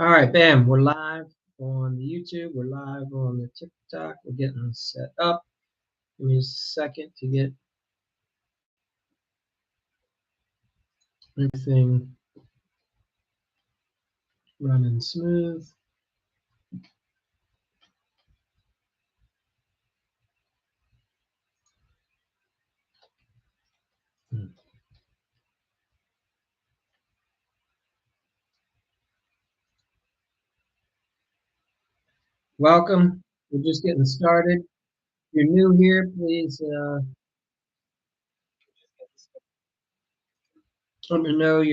All right, bam, we're live on the YouTube. We're live on the TikTok. We're getting set up. Give me a second to get everything running smooth. Welcome. We're just getting started. If you're new here, please let me know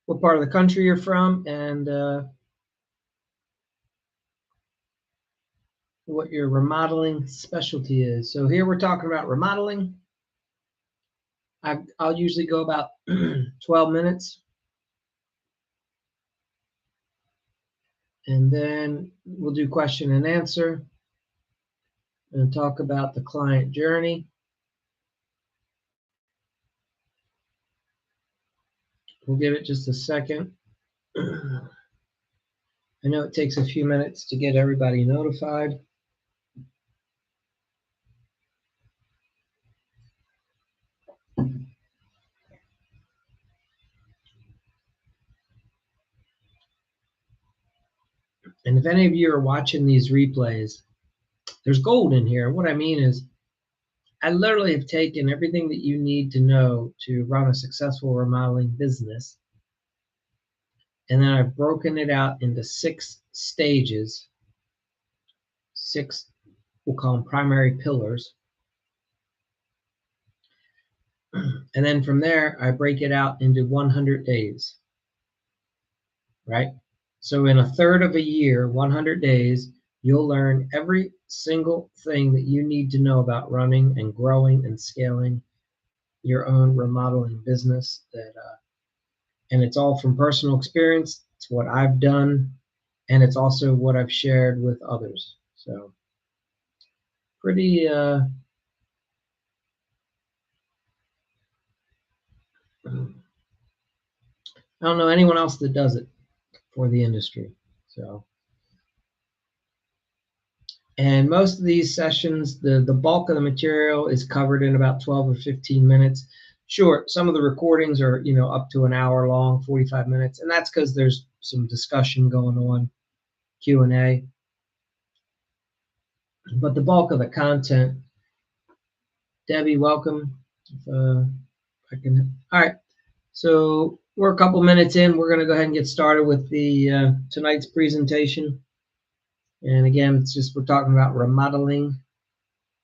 what part of the country you're from and what your remodeling specialty is. So here we're talking about remodeling. I'll usually go about 12 minutes. And then we'll do question and answer and talk about the client journey. We'll give it just a second. I know it takes a few minutes to get everybody notified. And if any of you are watching these replays, there's gold in here. What I mean is, I literally have taken everything that you need to know to run a successful remodeling business, and then I've broken it out into 6 stages, 6, we'll call them primary pillars. And then from there, I break it out into 100 days, right? So in a third of a year, 100 days, you'll learn every single thing that you need to know about running and growing and scaling your own remodeling business. And it's all from personal experience. It's what I've done, and it's also what I've shared with others. So pretty I don't know anyone else that does it for the industry. So, and most of these sessions, the bulk of the material is covered in about 12 or 15 minutes. Sure, some of the recordings are, up to an hour long, 45 minutes, and that's because there's some discussion going on, Q&A. But the bulk of the content, Debbie, welcome. If I can, all right. So we're a couple minutes in. We're going to go ahead and get started with the tonight's presentation. And again, it's just we're talking about remodeling.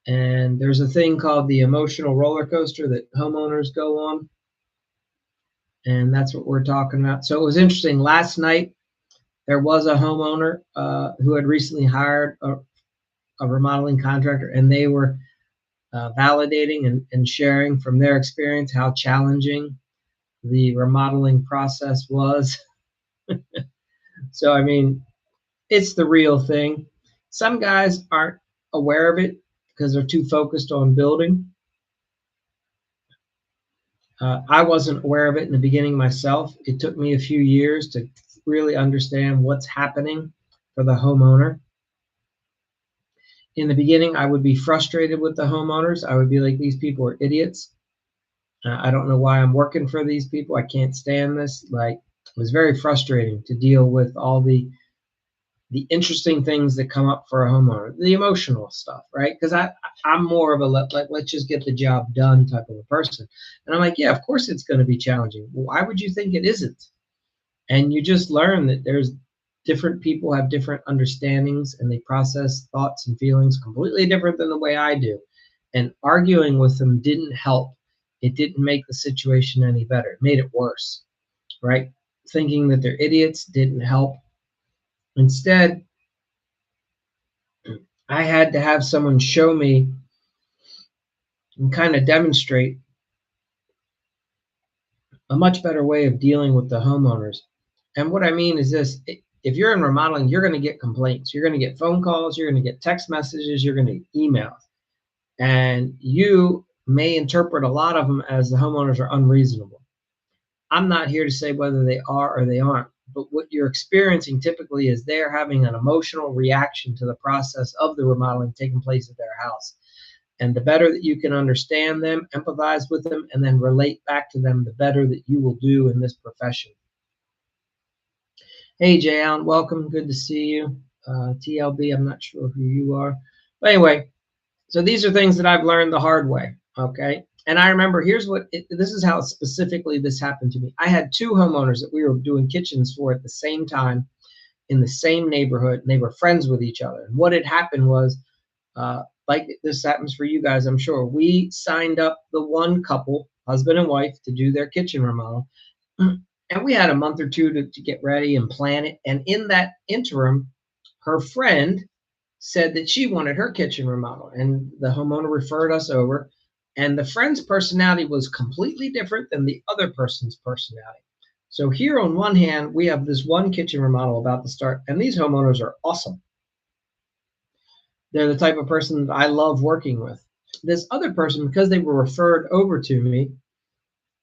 And there's a thing called the emotional roller coaster that homeowners go on. And that's what we're talking about. So it was interesting. Last night, there was a homeowner who had recently hired a remodeling contractor, and they were validating and sharing from their experience how challenging the remodeling process was. So, I mean, it's the real thing. Some guys aren't aware of it because they're too focused on building. I wasn't aware of it in the beginning myself. It took me a few years to really understand what's happening for the homeowner. In the beginning, I would be frustrated with the homeowners. I would be like, these people are idiots. I don't know why I'm working for these people. I can't stand this. Like, it was very frustrating to deal with all the interesting things that come up for a homeowner, the emotional stuff, right? Because I'm more of a let's just get the job done type of a person. And I'm like, yeah, of course it's going to be challenging. Why would you think it isn't? And you just learn that there's different people have different understandings, and they process thoughts and feelings completely different than the way I do. And arguing with them didn't help. It didn't make the situation any better. It made it worse, right? Thinking that they're idiots didn't help. Instead, I had to have someone show me and kind of demonstrate a much better way of dealing with the homeowners. And what I mean is this: if you're in remodeling, you're going to get complaints. You're going to get phone calls. You're going to get text messages. You're going to get emails. And you may interpret a lot of them as the homeowners are unreasonable. I'm not here to say whether they are or they aren't, but what you're experiencing typically is they're having an emotional reaction to the process of the remodeling taking place at their house. And the better that you can understand them, empathize with them, and then relate back to them, the better that you will do in this profession. Hey, Jay Allen, welcome. Good to see you. TLB, I'm not sure who you are. But anyway, so these are things that I've learned the hard way, okay? And I remember, this is how specifically this happened to me. I had two homeowners that we were doing kitchens for at the same time in the same neighborhood, and they were friends with each other. And what had happened was, like this happens for you guys, I'm sure, we signed up the one couple, husband and wife, to do their kitchen remodel. And we had a month or two to get ready and plan it. And in that interim, her friend said that she wanted her kitchen remodel, and the homeowner referred us over. And the friend's personality was completely different than the other person's personality. So here on one hand, we have this one kitchen remodel about to start, and these homeowners are awesome. They're the type of person that I love working with. This other person, because they were referred over to me,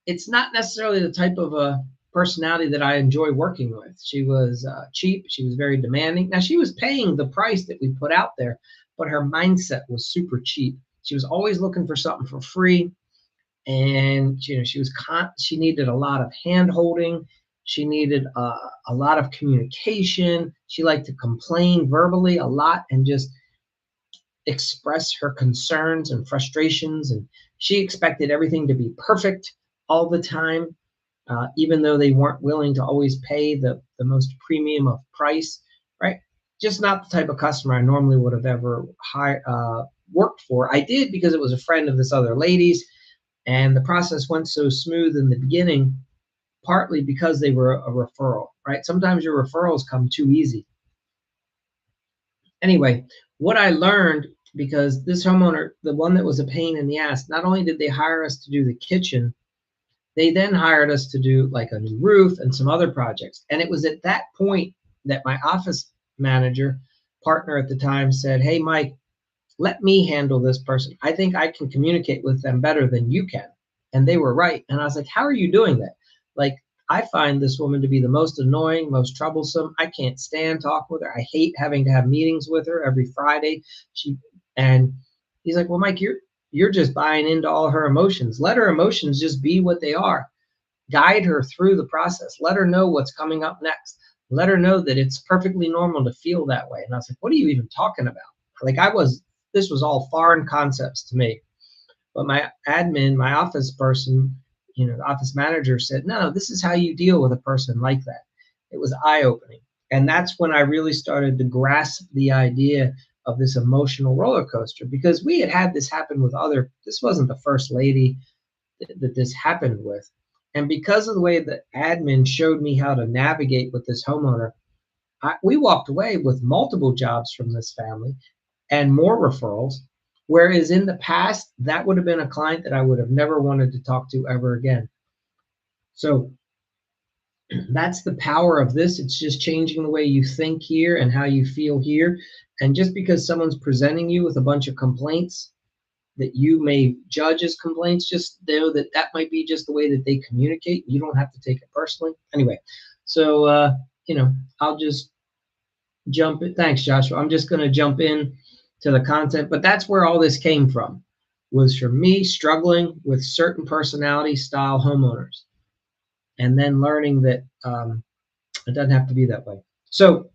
it's not necessarily the type of a personality that I enjoy working with. She was cheap. She was very demanding. Now, she was paying the price that we put out there, but her mindset was super cheap. She was always looking for something for free. And, she needed a lot of hand holding. She needed a lot of communication. She liked to complain verbally a lot and just express her concerns and frustrations. And she expected everything to be perfect all the time. Even though they weren't willing to always pay the most premium of price, right? Just not the type of customer I normally would have ever worked for. I did because it was a friend of this other lady's, and the process went so smooth in the beginning, partly because they were a referral, right? Sometimes your referrals come too easy. Anyway, what I learned, because this homeowner, the one that was a pain in the ass, not only did they hire us to do the kitchen, they then hired us to do like a new roof and some other projects. And it was at that point that my office manager partner at the time said, "Hey, Mike, let me handle this person. I think I can communicate with them better than you can." And they were right. And I was like, "How are you doing that?" Like, I find this woman to be the most annoying, most troublesome. I can't stand talking with her. I hate having to have meetings with her every Friday. And he's like, "Well, Mike, you're just buying into all her emotions. Let her emotions just be what they are. Guide her through the process. Let her know what's coming up next. Let her know that it's perfectly normal to feel that way." And I was like, "What are you even talking about?" Like, this was all foreign concepts to me. But my admin, my office person, the office manager said, "No, this is how you deal with a person like that." It was eye-opening. And that's when I really started to grasp the idea of this emotional roller coaster, because we had this happen with this wasn't the first lady that this happened with. And because of the way the admin showed me how to navigate with this homeowner, we walked away with multiple jobs from this family and more referrals. Whereas in the past, that would have been a client that I would have never wanted to talk to ever again. So that's the power of this. It's just changing the way you think here and how you feel here. And just because someone's presenting you with a bunch of complaints that you may judge as complaints, just know that that might be just the way that they communicate. You don't have to take it personally. Anyway, so, I'll just jump in. Thanks, Joshua. I'm just going to jump in to the content, but that's where all this came from, was from me struggling with certain personality style homeowners, and then learning that it doesn't have to be that way. So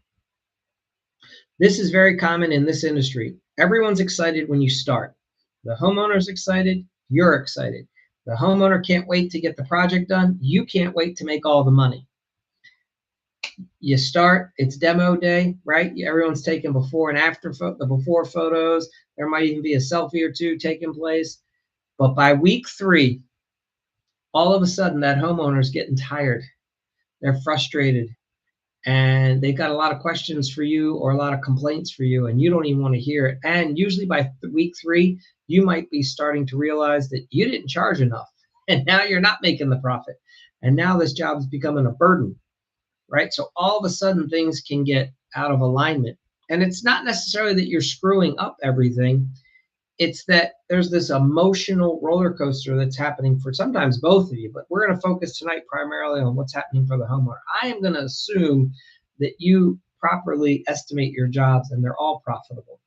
this is very common in this industry. Everyone's excited when you start. The homeowner's excited, you're excited. The homeowner can't wait to get the project done. You can't wait to make all the money. You start, it's demo day, right? Everyone's taking before and after the before photos. There might even be a selfie or two taking place. But by week 3, all of a sudden that homeowner's getting tired. They're frustrated. And they've got a lot of questions for you or a lot of complaints for you, and you don't even want to hear it. And usually by week 3, you might be starting to realize that you didn't charge enough, and now you're not making the profit. And now this job is becoming a burden, right? So all of a sudden things can get out of alignment. And it's not necessarily that you're screwing up everything. it's that there's this emotional roller coaster that's happening for sometimes both of you, but we're going to focus tonight primarily on what's happening for the homeowner. I am going to assume that you properly estimate your jobs and they're all profitable.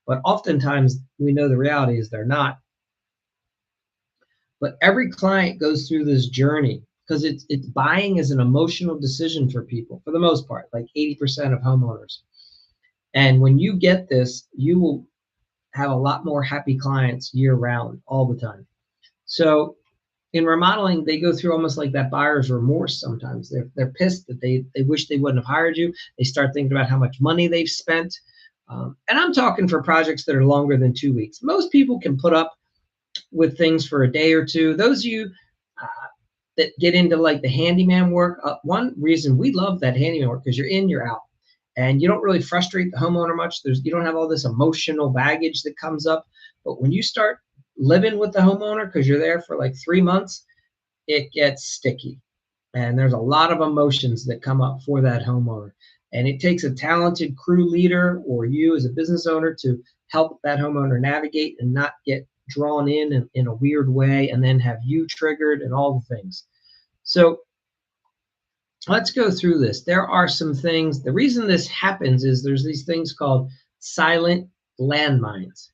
But oftentimes we know the reality is they're not. But every client goes through this journey because it's buying is an emotional decision for people for the most part, like 80% of homeowners. And when you get this, you will have a lot more happy clients year round all the time. So in remodeling, they go through almost like that buyer's remorse sometimes. They're pissed that they wish they wouldn't have hired you. They start thinking about how much money they've spent. And I'm talking for projects that are longer than 2 weeks. Most people can put up with things for a day or two. Those of you that get into like the handyman work, one reason we love that handyman work because you're in, you're out. And you don't really frustrate the homeowner much. You don't have all this emotional baggage that comes up. But when you start living with the homeowner because you're there for like 3 months, it gets sticky. And there's a lot of emotions that come up for that homeowner. And it takes a talented crew leader or you as a business owner to help that homeowner navigate and not get drawn in a weird way and then have you triggered and all the things. So let's go through this. There are some things. The reason this happens is there's these things called silent landmines.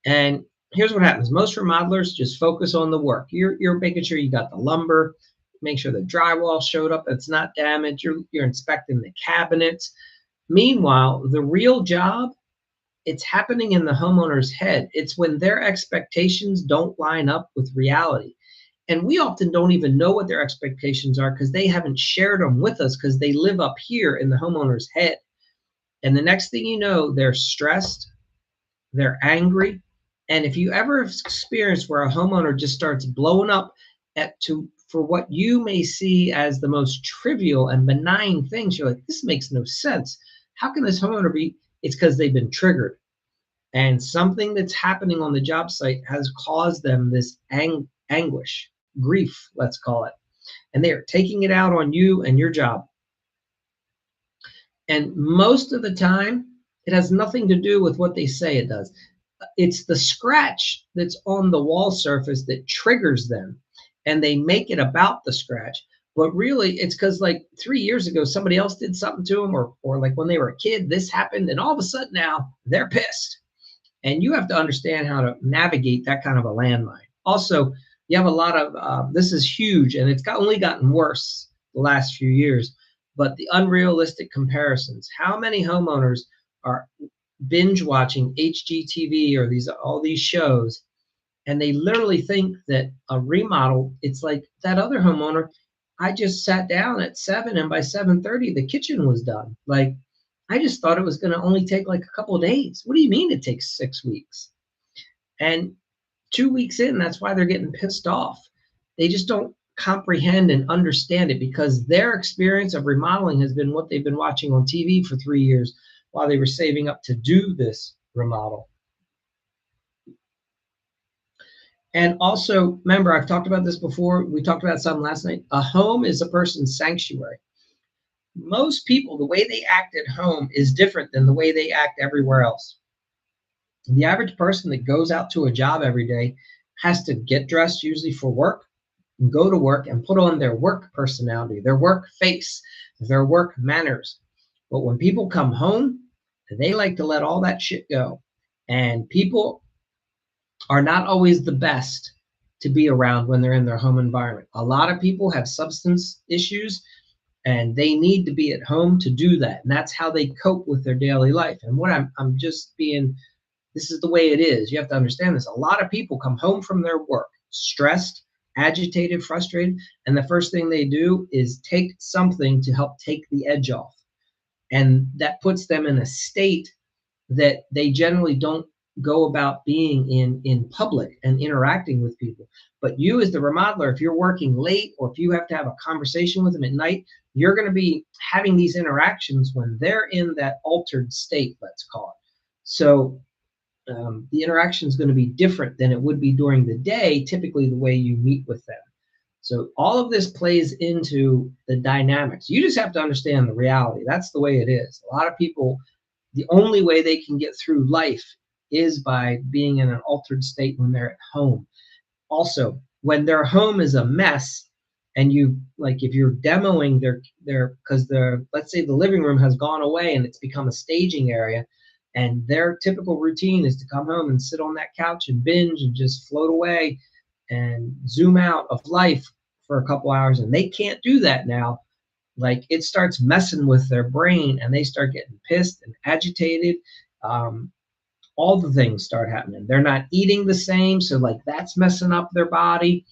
And here's what happens. Most remodelers just focus on the work. You're making sure you got the lumber, make sure the drywall showed up, it's not damaged. You're inspecting the cabinets. Meanwhile, the real job, it's happening in the homeowner's head. It's when their expectations don't line up with reality. And we often don't even know what their expectations are because they haven't shared them with us because they live up here in the homeowner's head. And the next thing you know, they're stressed, they're angry. And if you ever experience where a homeowner just starts blowing up for what you may see as the most trivial and benign things, you're like, this makes no sense. How can this homeowner be? It's because they've been triggered. And something that's happening on the job site has caused them this anguish, grief, let's call it. And they are taking it out on you and your job. And most of the time, it has nothing to do with what they say it does. It's the scratch that's on the wall surface that triggers them. And they make it about the scratch. But really, it's because like 3 years ago, somebody else did something to them, or like when they were a kid, this happened. And all of a sudden now, they're pissed. And you have to understand how to navigate that kind of a landmine. Also, you have a lot of, this is huge, and it's only gotten worse the last few years, but the unrealistic comparisons. How many homeowners are binge watching HGTV or all these shows, and they literally think that a remodel, it's like that other homeowner, I just sat down at 7 and by 7:30, the kitchen was done. Like, I just thought it was going to only take like a couple of days. What do you mean it takes 6 weeks? And 2 weeks in, that's why they're getting pissed off. They just don't comprehend and understand it because their experience of remodeling has been what they've been watching on TV for 3 years while they were saving up to do this remodel. And also, remember, I've talked about this before. We talked about something last night. A home is a person's sanctuary. Most people, the way they act at home is different than the way they act everywhere else. The average person that goes out to a job every day has to get dressed usually for work, and go to work and put on their work personality, their work face, their work manners. But when people come home, they like to let all that shit go. And people are not always the best to be around when they're in their home environment. A lot of people have substance issues and they need to be at home to do that. And that's how they cope with their daily life. And what I'm just being, this is the way it is. You have to understand this. A lot of people come home from their work stressed, agitated, frustrated, and the first thing they do is take something to help take the edge off. And that puts them in a state that they generally don't go about being in public and interacting with people. But you as the remodeler, if you're working late or if you have to have a conversation with them at night, you're going to be having these interactions when they're in that altered state, let's call it. So the interaction is going to be different than it would be during the day, typically the way you meet with them. So all of this plays into the dynamics. You just have to understand the reality. That's the way it is. A lot of people, the only way they can get through life is by being in an altered state when they're at home. Also, when their home is a mess, and you, like, if you're demoing their because their, let's say the living room has gone away and it's become a staging area, and their typical routine is to come home and sit on that couch and binge and just float away and zoom out of life for a couple hours, and they can't do that now. Like, it starts messing with their brain and they start getting pissed and agitated. um, all the things start happening. They're not eating the same, so like that's messing up their body.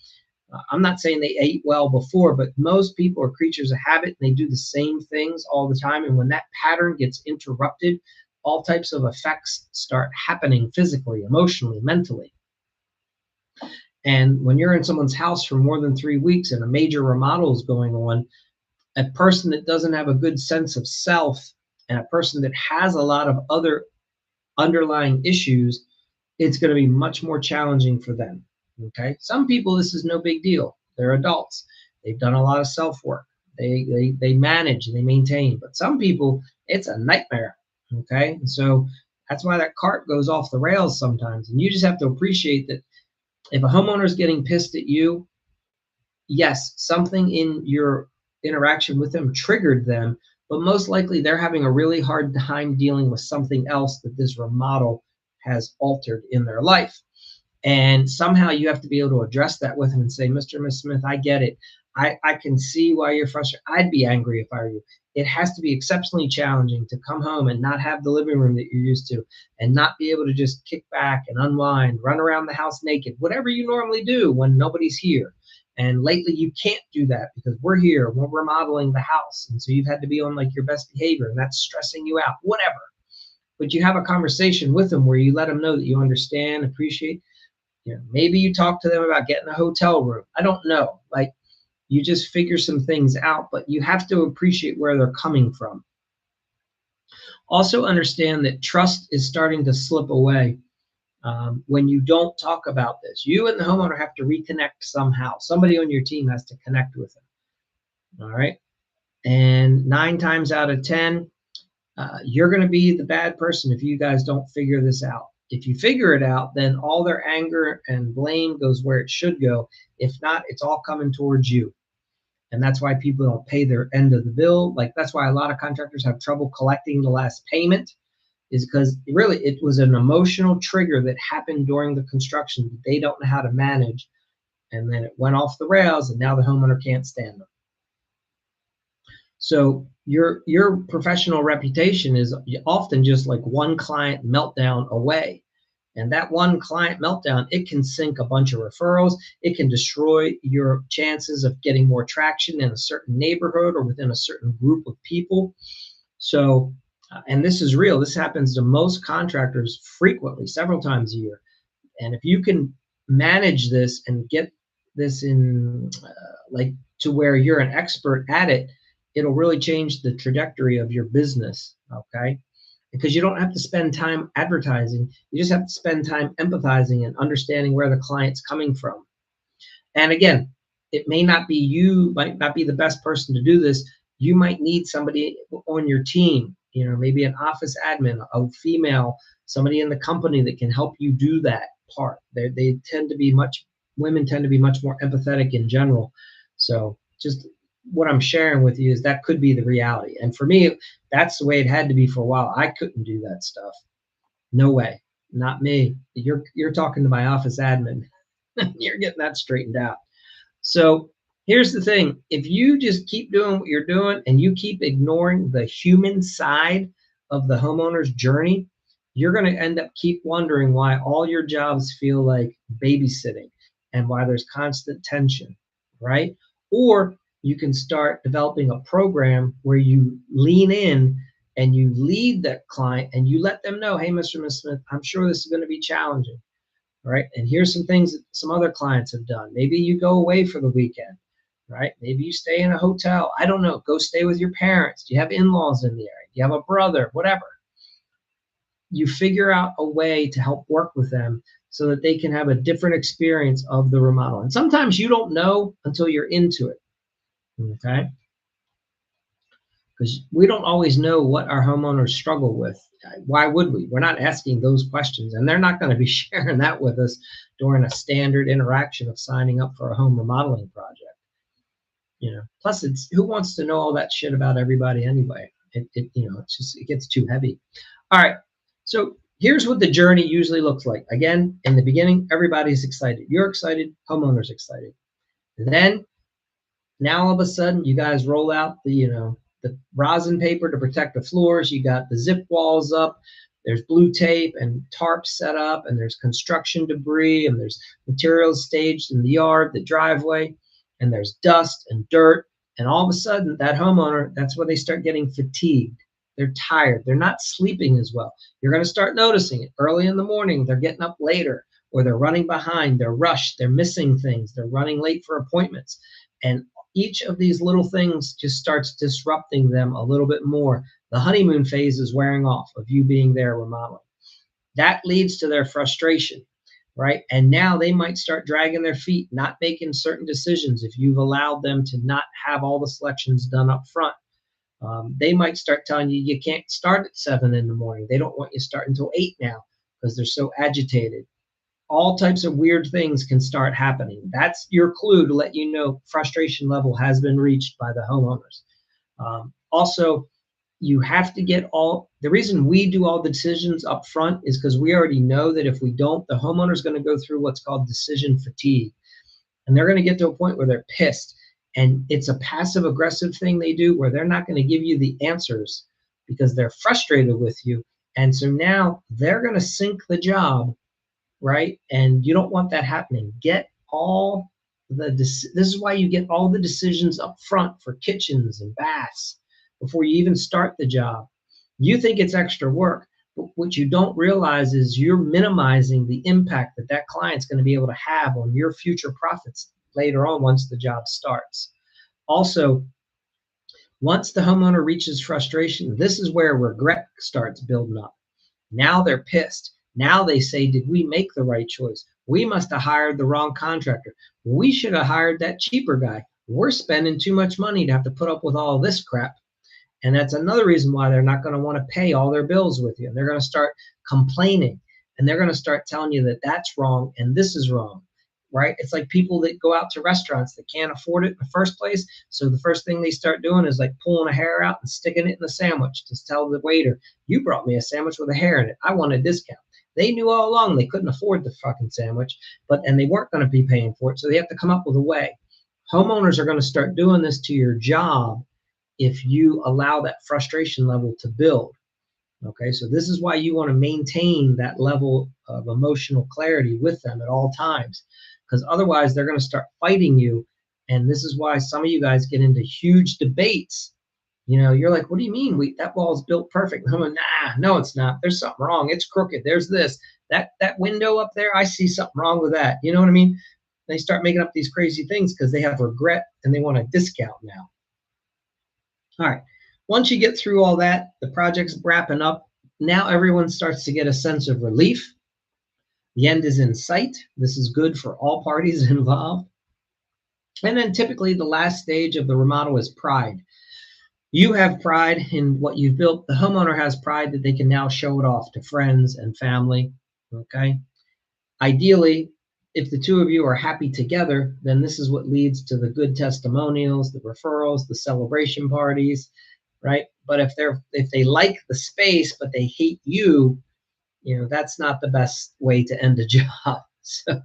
I'm not saying they ate well before, but most people are creatures of habit and they do the same things all the time. And when that pattern gets interrupted, all types of effects start happening physically, emotionally, mentally. And when you're in someone's house for more than 3 weeks and a major remodel is going on, a person that doesn't have a good sense of self and a person that has a lot of other underlying issues, it's going to be much more challenging for them. Okay. Some people, this is no big deal. They're adults. They've done a lot of self work. They manage and they maintain. But some people, it's a nightmare. Okay. And so that's why that cart goes off the rails sometimes. And you just have to appreciate that if a homeowner is getting pissed at you, yes, something in your interaction with them triggered them, but most likely they're having a really hard time dealing with something else that this remodel has altered in their life. And somehow you have to be able to address that with them and say, Mr. and Miss Smith, I get it. I can see why you're frustrated. I'd be angry if I were you. It has to be exceptionally challenging to come home and not have the living room that you're used to, and not be able to just kick back and unwind, run around the house naked, whatever you normally do when nobody's here. And lately you can't do that because we're here, we're remodeling the house. And so you've had to be on like your best behavior, and that's stressing you out, whatever. But you have a conversation with them where you let them know that you understand, appreciate. Maybe you talk to them about getting a hotel room. I don't know. Like, you just figure some things out, but you have to appreciate where they're coming from. Also understand that trust is starting to slip away when you don't talk about this. You and the homeowner have to reconnect somehow. Somebody on your team has to connect with them. All right. And 9 times out of 10, you're going to be the bad person if you guys don't figure this out. If you figure it out, then all their anger and blame goes where it should go. If not, it's all coming towards you. And that's why people don't pay their end of the bill. Like, that's why a lot of contractors have trouble collecting the last payment, is because really it was an emotional trigger that happened during the construction that they don't know how to manage. And then it went off the rails, and now the homeowner can't stand them. So your professional reputation is often just like one client meltdown away. And that one client meltdown, it can sink a bunch of referrals. It can destroy your chances of getting more traction in a certain neighborhood or within a certain group of people. So, and this is real. This happens to most contractors frequently, several times a year. And if you can manage this and get this in like to where you're an expert at it, it'll really change the trajectory of your business. Okay. Because you don't have to spend time advertising. You just have to spend time empathizing and understanding where the client's coming from. And again, it may not be you, might not be the best person to do this. You might need somebody on your team, maybe an office admin, a female, somebody in the company that can help you do that part. Women tend to be much more empathetic in general. So just what I'm sharing with you is that could be the reality. And for me, that's the way it had to be for a while. I couldn't do that stuff. No way. Not me. You're talking to my office admin. You're getting that straightened out. So here's the thing. If you just keep doing what you're doing and you keep ignoring the human side of the homeowner's journey, you're going to end up keep wondering why all your jobs feel like babysitting and why there's constant tension, right? Or you can start developing a program where you lean in and you lead that client and you let them know, hey, Mr. and Ms. Smith, I'm sure this is going to be challenging, right? And here's some things that some other clients have done. Maybe you go away for the weekend, right? Maybe you stay in a hotel. I don't know. Go stay with your parents. Do you have in-laws in the area? Do you have a brother? Whatever. You figure out a way to help work with them so that they can have a different experience of the remodel. And sometimes you don't know until you're into it. Okay, because we don't always know what our homeowners struggle with. Why would we? We're not asking those questions, and they're not going to be sharing that with us during a standard interaction of signing up for a home remodeling project. Plus, it's who wants to know all that shit about everybody anyway? It gets too heavy. All right, so here's what the journey usually looks like. Again, in the beginning, everybody's excited. You're excited, homeowner's excited. Then, now all of a sudden, you guys roll out the rosin paper to protect the floors. You got the zip walls up. There's blue tape and tarps set up, and there's construction debris, and there's materials staged in the yard, the driveway, and there's dust and dirt. And all of a sudden, that homeowner, that's where they start getting fatigued. They're tired. They're not sleeping as well. You're going to start noticing it early in the morning. They're getting up later, or they're running behind. They're rushed. They're missing things. They're running late for appointments. And each of these little things just starts disrupting them a little bit more. The honeymoon phase is wearing off of you being there remodeling. That leads to their frustration, right? And now they might start dragging their feet, not making certain decisions if you've allowed them to not have all the selections done up front. They might start telling you you can't start at 7 in the morning. They don't want you to start until 8 now because they're so agitated. All types of weird things can start happening. That's your clue to let you know frustration level has been reached by the homeowners. Also, you have to get the reason we do all the decisions up front is because we already know that if we don't, the homeowner is going to go through what's called decision fatigue. And they're going to get to a point where they're pissed. And it's a passive aggressive thing they do where they're not going to give you the answers because they're frustrated with you. And so now they're going to sink the job, right? And you don't want that happening. This is why you get all the decisions up front for kitchens and baths before you even start the job. You think it's extra work, but what you don't realize is you're minimizing the impact that client's going to be able to have on your future profits later on once the job starts. Also, once the homeowner reaches frustration, this is where regret starts building up. Now they're pissed. Now they say, did we make the right choice? We must have hired the wrong contractor. We should have hired that cheaper guy. We're spending too much money to have to put up with all this crap. And that's another reason why they're not going to want to pay all their bills with you. And they're going to start complaining. And they're going to start telling you that that's wrong and this is wrong, right? It's like people that go out to restaurants that can't afford it in the first place. So the first thing they start doing is like pulling a hair out and sticking it in the sandwich to tell the waiter, you brought me a sandwich with a hair in it. I want a discount. They knew all along they couldn't afford the fucking sandwich, and they weren't going to be paying for it. So they have to come up with a way. Homeowners are going to start doing this to your job if you allow that frustration level to build. Okay, so this is why you want to maintain that level of emotional clarity with them at all times, because otherwise they're going to start fighting you. And this is why some of you guys get into huge debates. You're like, what do you mean? That wall's built perfect. I'm like, nah, no, it's not. There's something wrong. It's crooked. There's this. That window up there, I see something wrong with that. You know what I mean? They start making up these crazy things because they have regret and they want a discount now. All right. Once you get through all that, the project's wrapping up. Now everyone starts to get a sense of relief. The end is in sight. This is good for all parties involved. And then typically the last stage of the remodel is pride. You have pride in what you've built. The homeowner has pride that they can now show it off to friends and family. Okay. Ideally, if the two of you are happy together, then this is what leads to the good testimonials, the referrals, the celebration parties, right? But if they like the space but they hate you, that's not the best way to end a job. So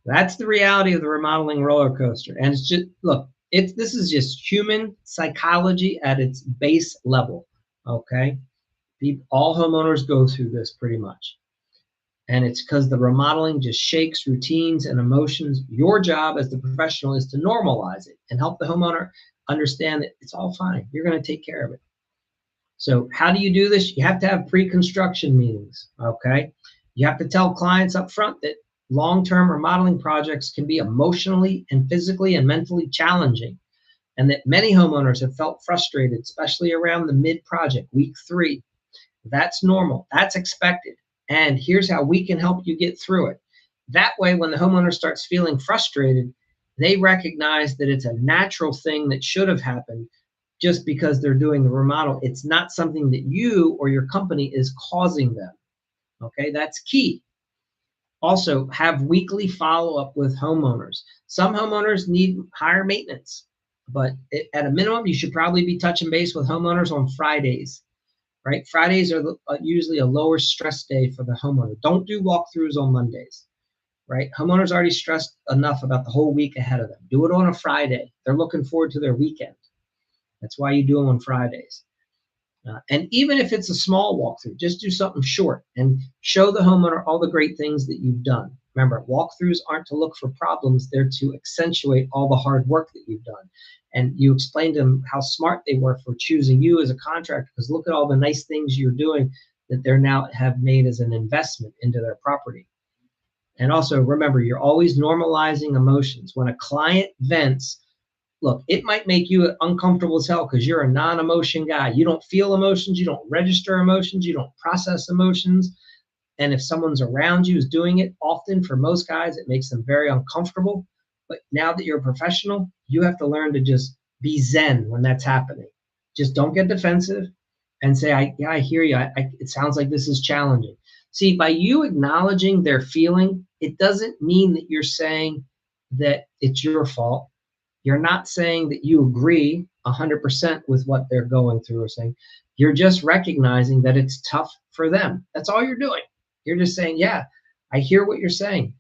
that's the reality of the remodeling roller coaster. And it's just, look, this is just human psychology at its base level. Okay, all homeowners go through this pretty much. And it's because the remodeling just shakes routines and emotions. Your job as the professional is to normalize it and help the homeowner understand that it's all fine. You're going to take care of it. So how do you do this? You have to have pre-construction meetings, okay? You have to tell clients up front that long-term remodeling projects can be emotionally and physically and mentally challenging, and that many homeowners have felt frustrated, especially around the mid-project, week 3. That's normal. That's expected. And here's how we can help you get through it. That way, when the homeowner starts feeling frustrated, they recognize that it's a natural thing that should have happened just because they're doing the remodel. It's not something that you or your company is causing them. Okay, that's key. Also, have weekly follow-up with homeowners. Some homeowners need higher maintenance, but at a minimum, you should probably be touching base with homeowners on Fridays, right? Fridays are usually a lower stress day for the homeowner. Don't do walkthroughs on Mondays, right? Homeowners already stressed enough about the whole week ahead of them. Do it on a Friday. They're looking forward to their weekend. That's why you do them on Fridays. And even if it's a small walkthrough, just do something short and show the homeowner all the great things that you've done. Remember, walkthroughs aren't to look for problems. They're to accentuate all the hard work that you've done. And you explain to them how smart they were for choosing you as a contractor, because look at all the nice things you're doing that they're now have made as an investment into their property. And also remember, you're always normalizing emotions. When a client vents, look, it might make you uncomfortable as hell because you're a non-emotion guy. You don't feel emotions, you don't register emotions, you don't process emotions. And if someone's around you is doing it, often for most guys, it makes them very uncomfortable. But now that you're a professional, you have to learn to just be zen when that's happening. Just don't get defensive and say, I hear you. It sounds like this is challenging. See, by you acknowledging their feeling, it doesn't mean that you're saying that it's your fault. You're not saying that you agree 100% with what they're going through or saying. You're just recognizing that it's tough for them. That's all you're doing. You're just saying, yeah, I hear what you're saying.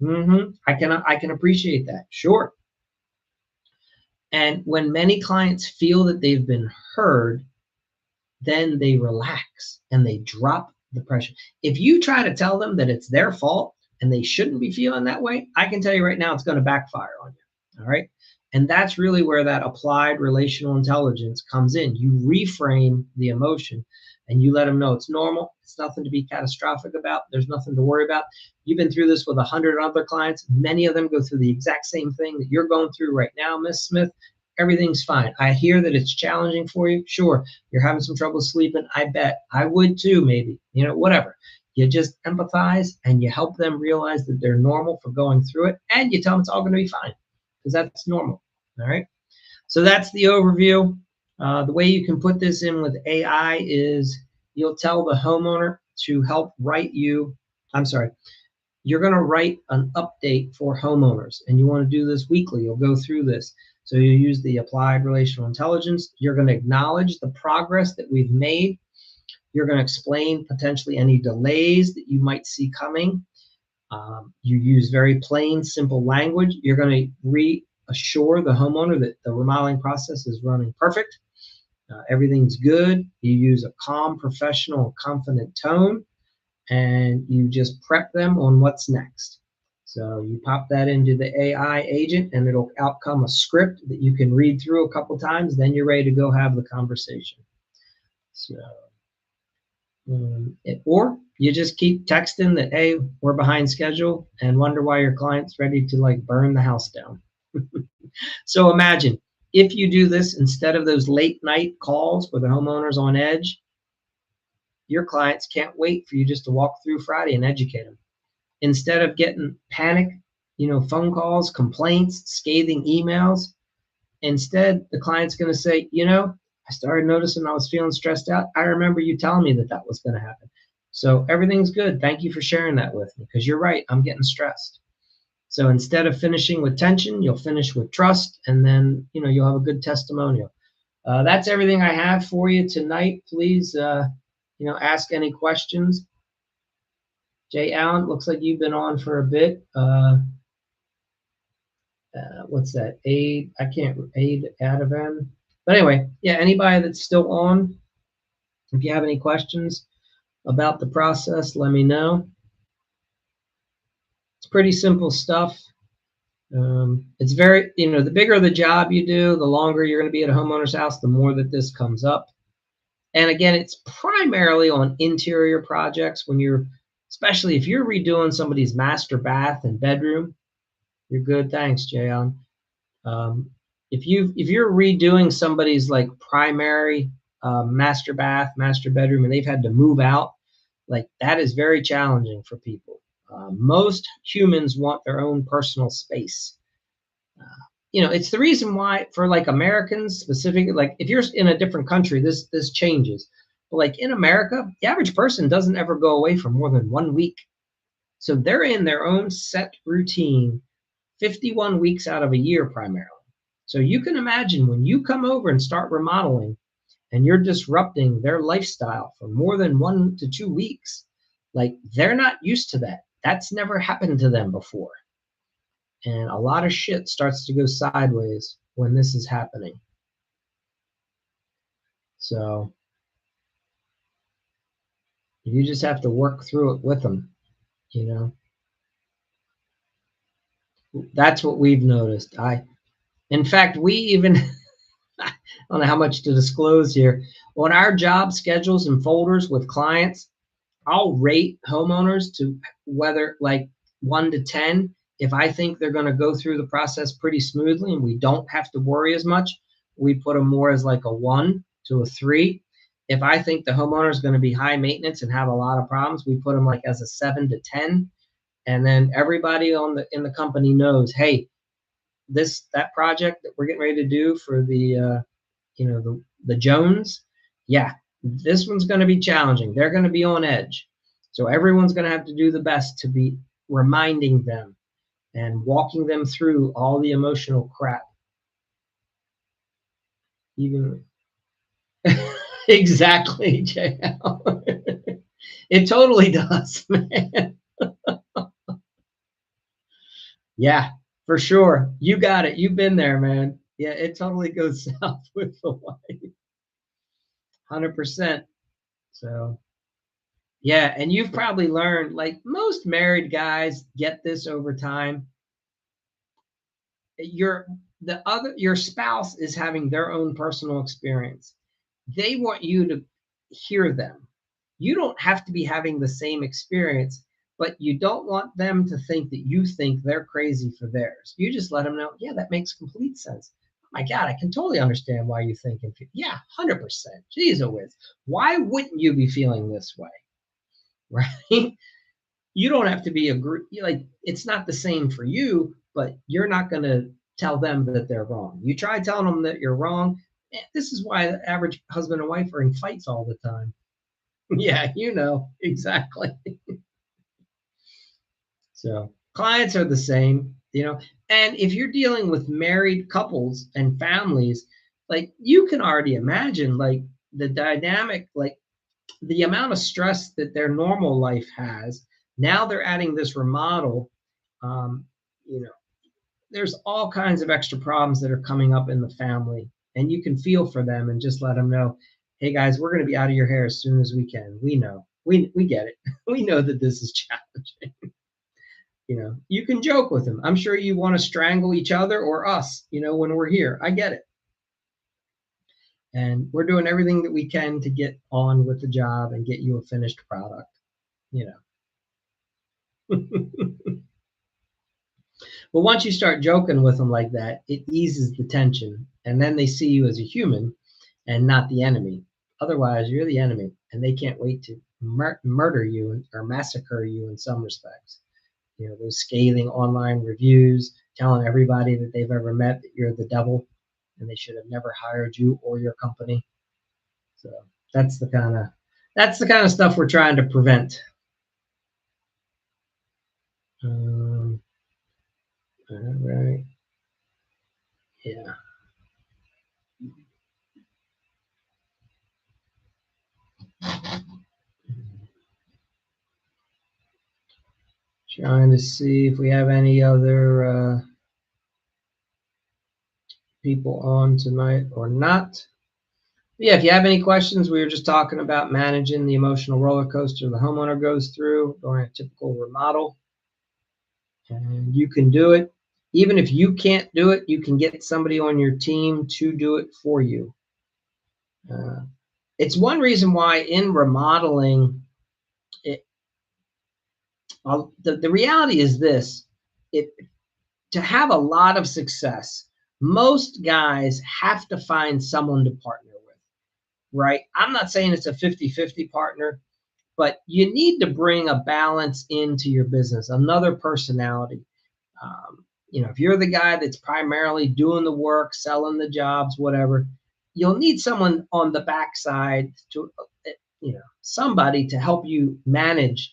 I can appreciate that. Sure. And when many clients feel that they've been heard, then they relax and they drop the pressure. If you try to tell them that it's their fault and they shouldn't be feeling that way, I can tell you right now, it's going to backfire on you. All right. And that's really where that applied relational intelligence comes in. You reframe the emotion and you let them know it's normal. It's nothing to be catastrophic about. There's nothing to worry about. You've been through this with 100 other clients. Many of them go through the exact same thing that you're going through right now, Miss Smith. Everything's fine. I hear that it's challenging for you. Sure, you're having some trouble sleeping. I bet I would too, maybe. Whatever. You just empathize and you help them realize that they're normal for going through it, and you tell them it's all going to be fine because that's normal. All right. So that's the overview. The way you can put this in with AI is you'll tell the homeowner to help write you. You're going to write an update for homeowners, and you want to do this weekly. You'll go through this. So you use the applied relational intelligence. You're going to acknowledge the progress that we've made. You're going to explain potentially any delays that you might see coming. You use very plain, simple language. You're going to reassure the homeowner that the remodeling process is running perfect. Everything's good. You use a calm, professional, confident tone, and you just prep them on what's next. So you pop that into the AI agent, and it'll outcome a script that you can read through a couple times. Then you're ready to go have the conversation. So, or you just keep texting that, hey, we're behind schedule, and wonder why your client's ready to burn the house down. So imagine if you do this instead of those late night calls where the homeowner's on edge, your clients can't wait for you just to walk through Friday and educate them. Instead of getting panic, phone calls, complaints, scathing emails, instead the client's going to say, I started noticing I was feeling stressed out. I remember you telling me that was going to happen. So everything's good. Thank you for sharing that with me, because you're right. I'm getting stressed. So instead of finishing with tension, you'll finish with trust, and then, you'll have a good testimonial. That's everything I have for you tonight. Please, ask any questions. Jay Allen, looks like you've been on for a bit. What's that? Aid Adavan. But anyway, yeah, anybody that's still on, if you have any questions about the process, let me know. It's pretty simple stuff. It's very, the bigger the job you do, the longer you're going to be at a homeowner's house, the more that this comes up. And again, it's primarily on interior projects especially if you're redoing somebody's master bath and bedroom. You're good. Thanks, Jayon. If you're redoing somebody's primary master bath, master bedroom, and they've had to move out, that is very challenging for people. Most humans want their own personal space. it's the reason why for like Americans specifically, like if you're in a different country, this changes. But like in America, the average person doesn't ever go away for more than 1 week. So they're in their own set routine 51 weeks out of a year primarily. So you can imagine when you come over and start remodeling and you're disrupting their lifestyle for more than 1 to 2 weeks, like they're not used to that. That's never happened to them before. And a lot of shit starts to go sideways when this is happening. So you just have to work through it with them, you know. That's what we've noticed. In fact, we even, I don't know how much to disclose here. On our job schedules and folders with clients, I'll rate homeowners to whether like 1 to 10. If I think they're going to go through the process pretty smoothly and we don't have to worry as much, we put them more as like a 1 to a 3. If I think the homeowner is going to be high maintenance and have a lot of problems, we put them like as a 7 to 10. And then everybody in the company knows, hey, that project that we're getting ready to do for the Jones, yeah, this one's going to be challenging. They're going to be on edge. So everyone's going to have to do the best to be reminding them and walking them through all the emotional crap. Even exactly, JL. It totally does, man. Yeah, for sure. You got it. You've been there, man. Yeah, it totally goes south with the wife. 100%. So, yeah, and you've probably learned, like most married guys get this over time. Your spouse is having their own personal experience. They want you to hear them. You don't have to be having the same experience, but you don't want them to think that you think they're crazy for theirs. You just let them know, yeah, that makes complete sense. Oh my God, I can totally understand why you think and feel. Yeah, 100%. Jeez, whiz. Why wouldn't you be feeling this way? Right? You don't have to be like it's not the same for you, but you're not going to tell them that they're wrong. You try telling them that you're wrong. This is why the average husband and wife are in fights all the time. Yeah, exactly. So clients are the same. And if you're dealing with married couples and families, like you can already imagine like the dynamic, like the amount of stress that their normal life has. Now they're adding this remodel. Um, you know, there's all kinds of extra problems that are coming up in the family, and you can feel for them and just let them know, hey guys, we're going to be out of your hair as soon as we can. We know, we get it. We know that this is challenging. You can joke with them. I'm sure you want to strangle each other or us, when we're here. I get it. And we're doing everything that we can to get on with the job and get you a finished product, you know. Well, once you start joking with them like that, it eases the tension. And then they see you as a human and not the enemy. Otherwise, you're the enemy, and they can't wait to murder you or massacre you in some respects. Those scathing online reviews telling everybody that they've ever met that you're the devil and they should have never hired you or your company. So that's the kind of stuff we're trying to prevent. All right. Yeah. Trying to see if we have any other people on tonight or not. Yeah, if you have any questions, we were just talking about managing the emotional roller coaster the homeowner goes through during a typical remodel. And you can do it. Even if you can't do it, you can get somebody on your team to do it for you. It's one reason why in remodeling, the reality is this: to have a lot of success, most guys have to find someone to partner with, right? I'm not saying it's a 50-50 partner, but you need to bring a balance into your business, another personality. if you're the guy that's primarily doing the work, selling the jobs, whatever, you'll need someone on the backside to, somebody to help you manage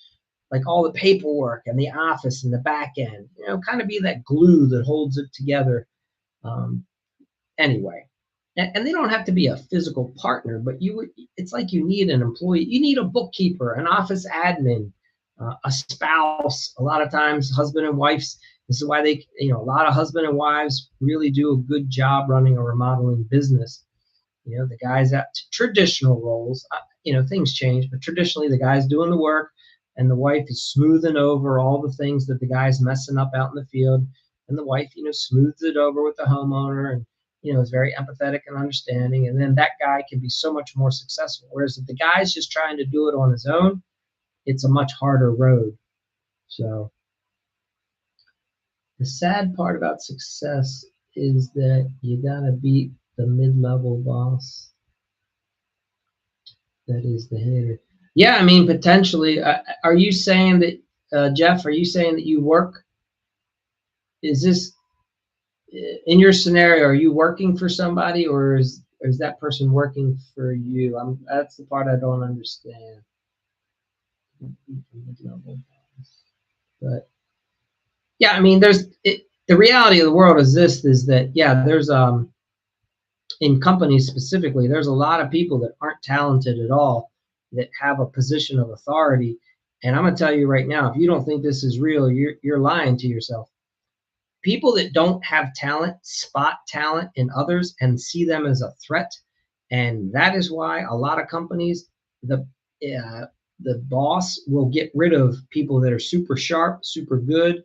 like all the paperwork and the office and the back end, kind of be that glue that holds it together. Um, anyway, and they don't have to be a physical partner, but it's like you need an employee, you need a bookkeeper, an office admin, a spouse. A lot of times husband and wives, this is why a lot of husband and wives really do a good job running a remodeling business. The guys at traditional roles, things change, but traditionally the guy's doing the work and the wife is smoothing over all the things that the guy's messing up out in the field. And the wife, smooths it over with the homeowner and, is very empathetic and understanding. And then that guy can be so much more successful. Whereas if the guy's just trying to do it on his own, it's a much harder road. So the sad part about success is that you gotta beat the mid-level boss. That is the hater. Yeah, I mean, potentially. Are you saying that, Jeff? Are you saying that you work? Is this in your scenario? Are you working for somebody, or is that person working for you? That's the part I don't understand. But yeah, I mean, the reality of the world is this: is that there's in companies specifically, there's a lot of people that aren't talented at all that have a position of authority. And I'm going to tell you right now, if you don't think this is real, you're lying to yourself. People that don't have talent spot talent in others and see them as a threat. And that is why a lot of companies, the boss will get rid of people that are super sharp, super good.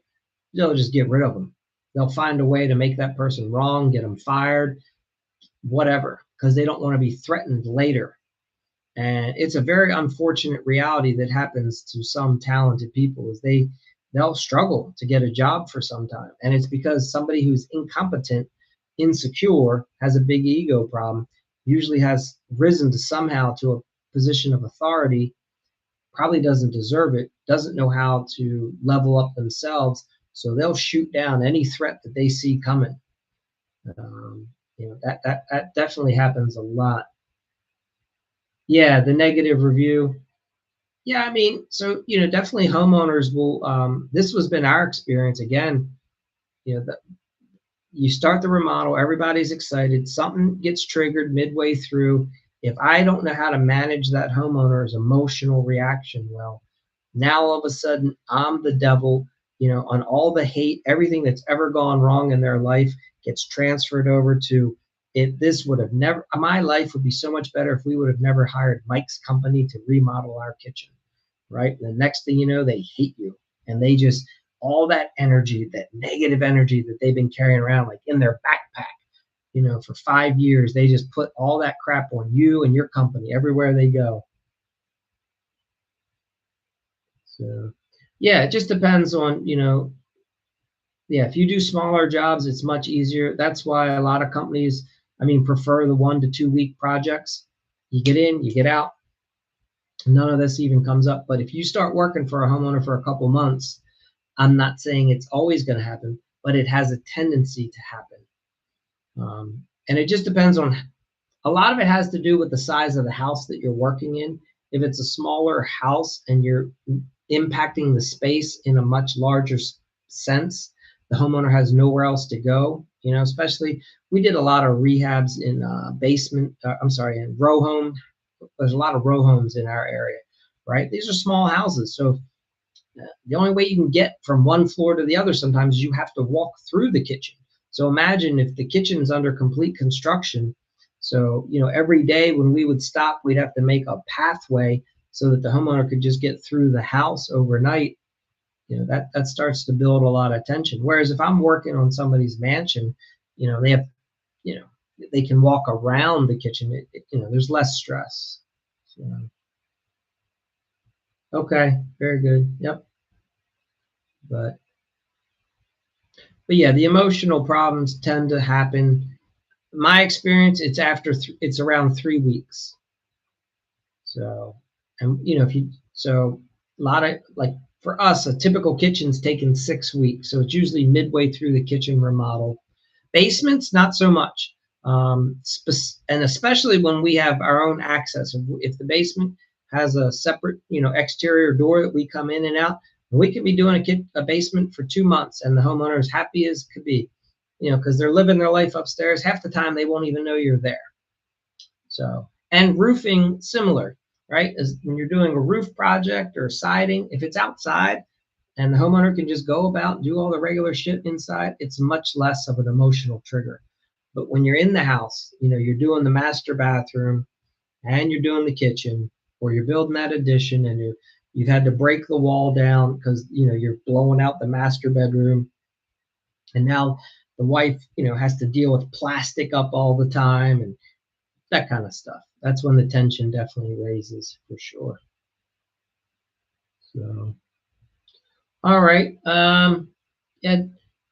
They'll just get rid of them. They'll find a way to make that person wrong, get them fired, whatever, because they don't want to be threatened later. And it's a very unfortunate reality that happens to some talented people is they'll struggle to get a job for some time. And it's because somebody who's incompetent, insecure, has a big ego problem, usually has risen to somehow to a position of authority, probably doesn't deserve it, doesn't know how to level up themselves. So they'll shoot down any threat that they see coming. That definitely happens a lot. Yeah, the negative review. Yeah, I mean, so definitely homeowners will. This has been our experience again. You start the remodel, everybody's excited, something gets triggered midway through. If I don't know how to manage that homeowner's emotional reaction well, now all of a sudden I'm the devil. On all the hate, everything that's ever gone wrong in their life gets transferred over to if this would have never, my life would be so much better if we would have never hired Mike's company to remodel our kitchen, right? And the next thing you know, they hate you. And they just, all that energy, that negative energy that they've been carrying around like in their backpack, for 5 years, they just put all that crap on you and your company everywhere they go. So, yeah, it just depends on, if you do smaller jobs, it's much easier. That's why a lot of companies, prefer the 1 to 2 week projects. You get in, you get out. None of this even comes up. But if you start working for a homeowner for a couple months, I'm not saying it's always going to happen, but it has a tendency to happen. And it just depends on, a lot of it has to do with the size of the house that you're working in. If it's a smaller house and you're impacting the space in a much larger sense, the homeowner has nowhere else to go. Especially we did a lot of rehabs in in row home. There's a lot of row homes in our area, right? These are small houses. So the only way you can get from one floor to the other sometimes is you have to walk through the kitchen. So imagine if the kitchen is under complete construction. So, every day when we would stop, we'd have to make a pathway so that the homeowner could just get through the house overnight. That starts to build a lot of tension. Whereas if I'm working on somebody's mansion, they have, they can walk around the kitchen. There's less stress. So, okay, very good. Yep. But yeah, the emotional problems tend to happen. My experience, it's it's around 3 weeks. So, and if you, so a lot of, like, for us, a typical kitchen's taken 6 weeks, so it's usually midway through the kitchen remodel. Basements, not so much. And especially when we have our own access. If the basement has a separate, exterior door that we come in and out, we could be doing a basement for 2 months, and the homeowner is happy as could be, because they're living their life upstairs. Half the time, they won't even know you're there. So, and roofing, similar, right? As when you're doing a roof project or siding, if it's outside and the homeowner can just go about and do all the regular shit inside, it's much less of an emotional trigger. But when you're in the house, you're doing the master bathroom and you're doing the kitchen, or you're building that addition and you've had to break the wall down because you're blowing out the master bedroom, and now the wife has to deal with plastic up all the time and that kind of stuff. That's when the tension definitely raises for sure. So, all right. Yeah,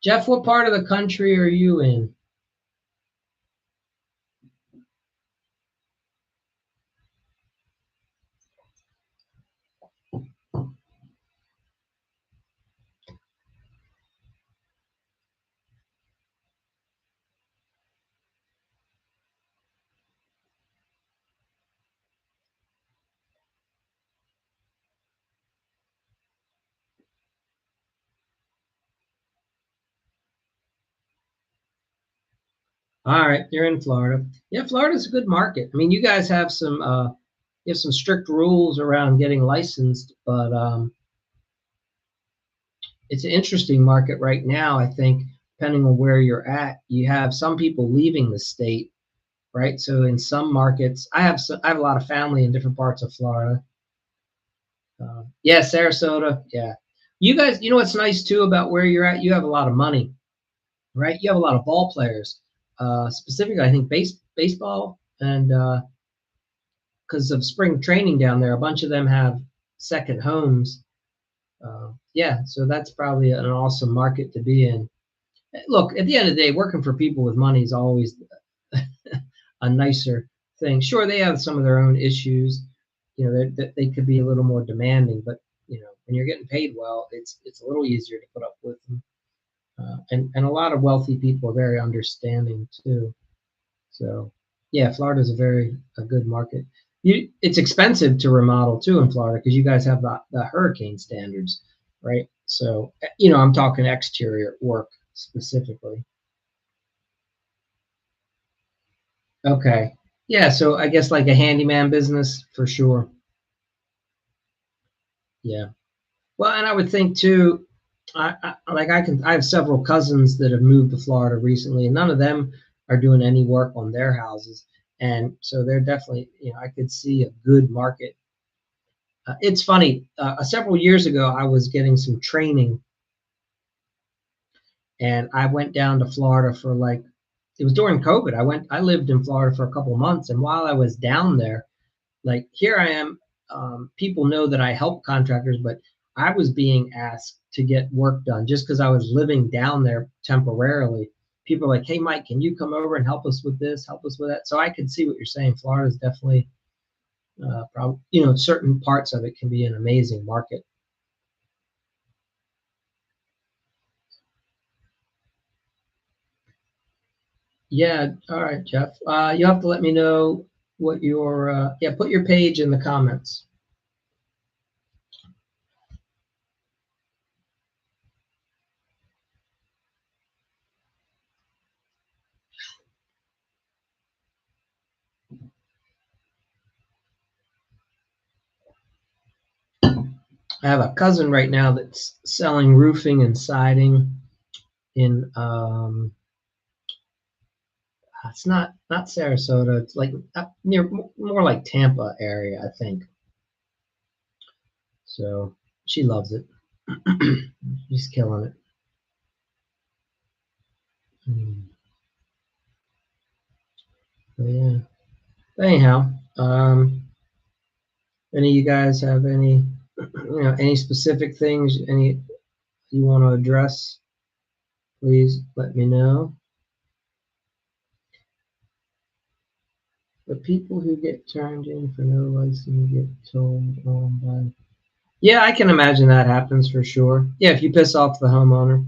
Jeff, what part of the country are you in? All right, you're in Florida. Yeah, Florida's a good market. I mean, you guys have some strict rules around getting licensed, but it's an interesting market right now. I think depending on where you're at, you have some people leaving the state, right? So in some markets, I have a lot of family in different parts of Florida. Yeah, Sarasota. Yeah, you guys. You know what's nice too about where you're at? You have a lot of money, right? You have a lot of ball players. Specifically, I think baseball, and because of spring training down there, a bunch of them have second homes. Yeah, so that's probably an awesome market to be in. Look, at the end of the day, working for people with money is always a nicer thing. Sure, they have some of their own issues. They could be a little more demanding, but when you're getting paid well, it's a little easier to put up with them. And a lot of wealthy people are very understanding too. So yeah, Florida's a good market. It's expensive to remodel too in Florida because you guys have the hurricane standards, right? So I'm talking exterior work specifically. Okay. Yeah, so I guess like a handyman business for sure. Yeah. Well, and I would think too, I have several cousins that have moved to Florida recently, and none of them are doing any work on their houses, and so they're definitely, I could see a good market. It's funny. Several years ago, I was getting some training, and I went down to Florida for it was during COVID. I lived in Florida for a couple of months, and while I was down there, like here I am. People know that I help contractors, but I was being asked to get work done just because I was living down there temporarily. People are like, "Hey, Mike, can you come over and help us with this? Help us with that." So I can see what you're saying. Florida is definitely, probably, certain parts of it can be an amazing market. Yeah. All right, Jeff. You have to let me know what yeah. Put your page in the comments. I have a cousin right now that's selling roofing and siding in it's not Sarasota. It's like up near more like Tampa area, I think. So she loves it. She's killing it. Mm. But yeah. But anyhow, any of you guys have any specific things any you want to address? Please let me know. The people who get turned in for no license get told on by. Yeah, I can imagine that happens for sure. Yeah, if you piss off the homeowner.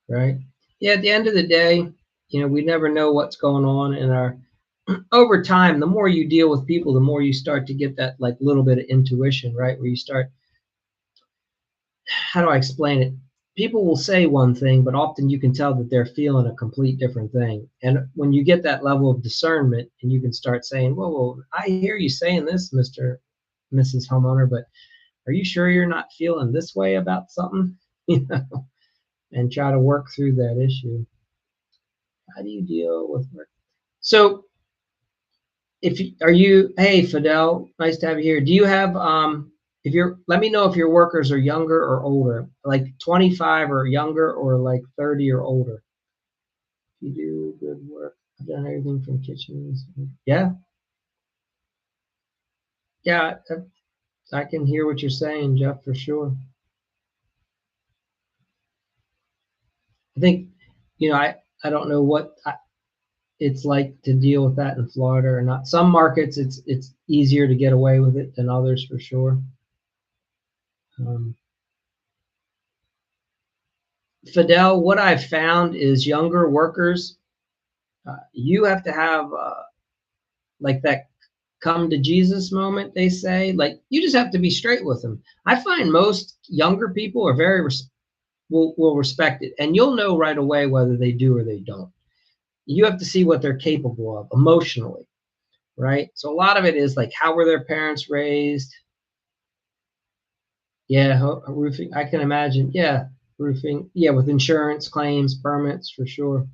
Right? Yeah, at the end of the day, we never know what's going on in our over time. The more you deal with people, the more you start to get that like little bit of intuition, right? Where you start, how do I explain it? People will say one thing, but often you can tell that they're feeling a complete different thing. And when you get that level of discernment and you can start saying, whoa, I hear you saying this, Mrs. Homeowner, but are you sure you're not feeling this way about something? You know, and try to work through that issue. How do you deal with work? So if you, are you, hey Fidel, nice to have you here. Do you have if you're let me know if your workers are younger or older, like 25 or younger or like 30 or older. You do good work. I've done everything from kitchens. Yeah, yeah, I can hear what you're saying, Jeff, for sure. I think, I don't know what it's like to deal with that in Florida or not. Some markets it's easier to get away with it than others for sure. Um, Fidel, what I've found is younger workers, you have to have like that come to Jesus moment, they say. Like you just have to be straight with them. I find most younger people are will respect it, and you'll know right away whether they do or they don't. You have to see what they're capable of emotionally, right? So a lot of it is like how were their parents raised? Yeah, roofing. I can imagine. Yeah, roofing. Yeah, with insurance claims, permits for sure.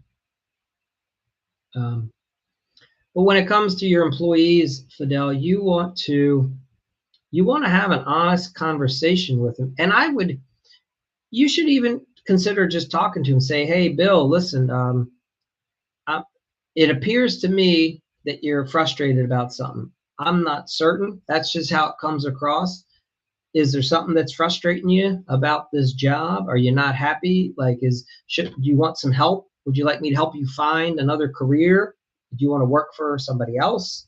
Um, but when it comes to your employees, Fidel, you want to have an honest conversation with them, and you should even consider just talking to him. Say, hey, Bill, listen, I, it appears to me that you're frustrated about something. I'm not certain. That's just how it comes across. Is there something that's frustrating you about this job? Are you not happy? Like, do you want some help? Would you like me to help you find another career? Do you want to work for somebody else?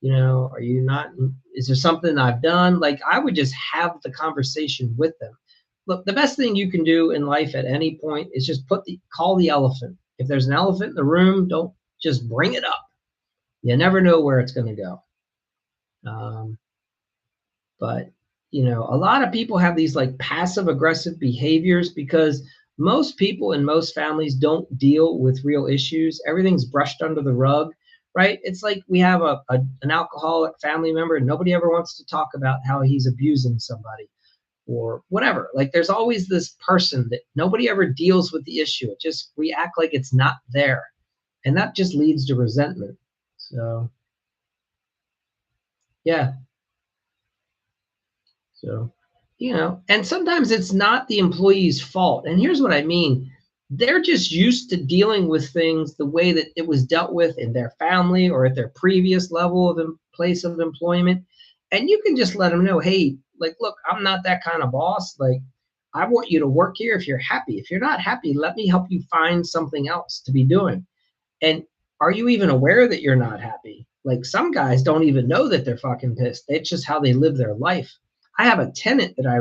Are you not, is there something I've done? Like, I would just have the conversation with them. Look, the best thing you can do in life at any point is just call the elephant. If there's an elephant in the room, don't just bring it up. You never know where it's going to go. Um, but a lot of people have these like passive aggressive behaviors because most people in most families don't deal with real issues. Everything's brushed under the rug, right? It's like we have an alcoholic family member and nobody ever wants to talk about how he's abusing somebody or whatever. Like there's always this person that nobody ever deals with the issue. It just, we act like it's not there, and that just leads to resentment. So yeah. So, and sometimes it's not the employee's fault. And here's what I mean. They're just used to dealing with things the way that it was dealt with in their family or at their previous level of place of employment. And you can just let them know, hey, like, look, I'm not that kind of boss. Like, I want you to work here if you're happy. If you're not happy, let me help you find something else to be doing. And are you even aware that you're not happy? Like some guys don't even know that they're fucking pissed. It's just how they live their life. I have a tenant that I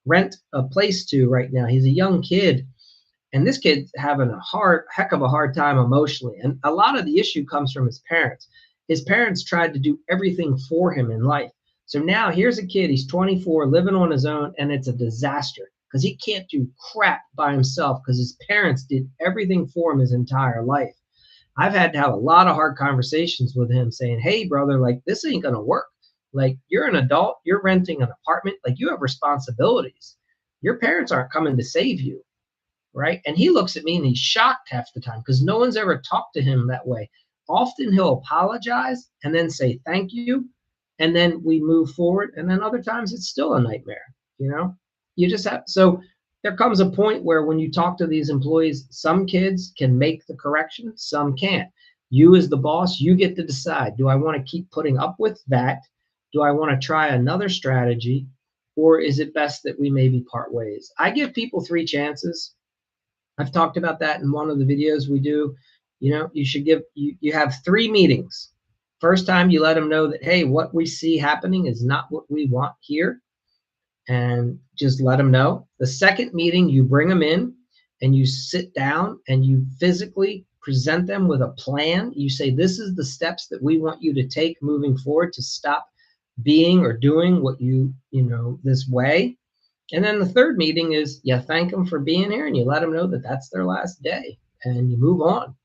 rent a place to right now. He's a young kid, and this kid's having a heck of a hard time emotionally. And a lot of the issue comes from his parents. His parents tried to do everything for him in life. So now here's a kid, he's 24, living on his own, and it's a disaster because he can't do crap by himself because his parents did everything for him his entire life. I've had to have a lot of hard conversations with him saying, hey, brother, like this ain't going to work. Like you're an adult, you're renting an apartment, like you have responsibilities. Your parents aren't coming to save you. Right. And he looks at me and he's shocked half the time because no one's ever talked to him that way. Often he'll apologize and then say thank you. And then we move forward. And then other times it's still a nightmare. You just have, so there comes a point where when you talk to these employees, some kids can make the correction, some can't. You as the boss, you get to decide, do I want to keep putting up with that? Do I want to try another strategy? or is it best that we maybe part ways? I give people 3 chances. I've talked about that in one of the videos we do. You should you have 3 meetings. First time you let them know that, hey, what we see happening is not what we want here, and just let them know. The second meeting, you bring them in and you sit down and you physically present them with a plan. You say, this is the steps that we want you to take moving forward to stop being or doing what this way. And then the third meeting is you thank them for being here and you let them know that that's their last day and you move on.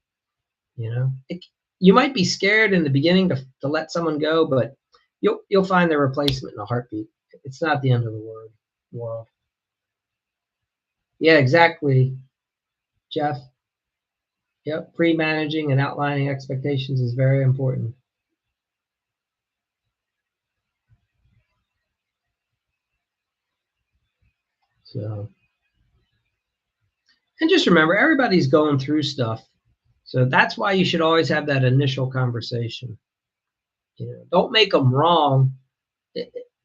You might be scared in the beginning to let someone go, but you'll find their replacement in a heartbeat. It's not the end of the world. Yeah, exactly, Jeff. Yep, pre-managing and outlining expectations is very important. So, and just remember, everybody's going through stuff. So that's why you should always have that initial conversation. Don't make them wrong.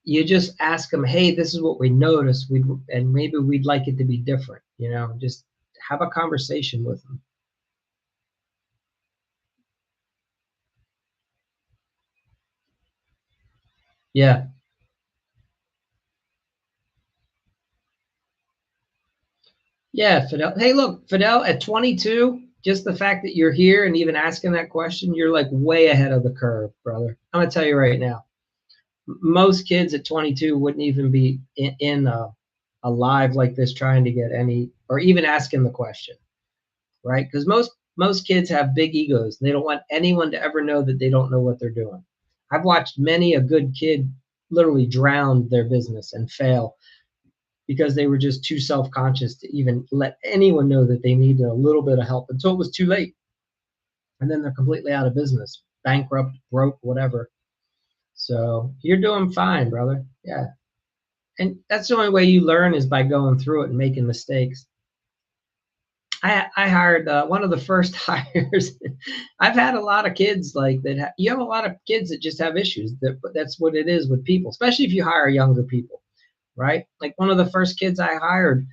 You just ask them, hey, this is what we noticed, and maybe we'd like it to be different. Just have a conversation with them. Yeah. Yeah, Fidel. Hey, look, Fidel, at 22, just the fact that you're here and even asking that question, you're like way ahead of the curve, brother. I'm gonna tell you right now. Most kids at 22 wouldn't even be in a live like this trying to get any, or even asking the question, right? Because most kids have big egos. They don't want anyone to ever know that they don't know what they're doing. I've watched many a good kid literally drown their business and fail because they were just too self-conscious to even let anyone know that they needed a little bit of help until it was too late. And then they're completely out of business, bankrupt, broke, whatever. So you're doing fine, brother. Yeah. And that's the only way you learn is by going through it and making mistakes. I hired one of the first hires. I've had a lot of kids like that. You have a lot of kids that just have issues. That's what it is with people, especially if you hire younger people, right? Like one of the first kids I hired,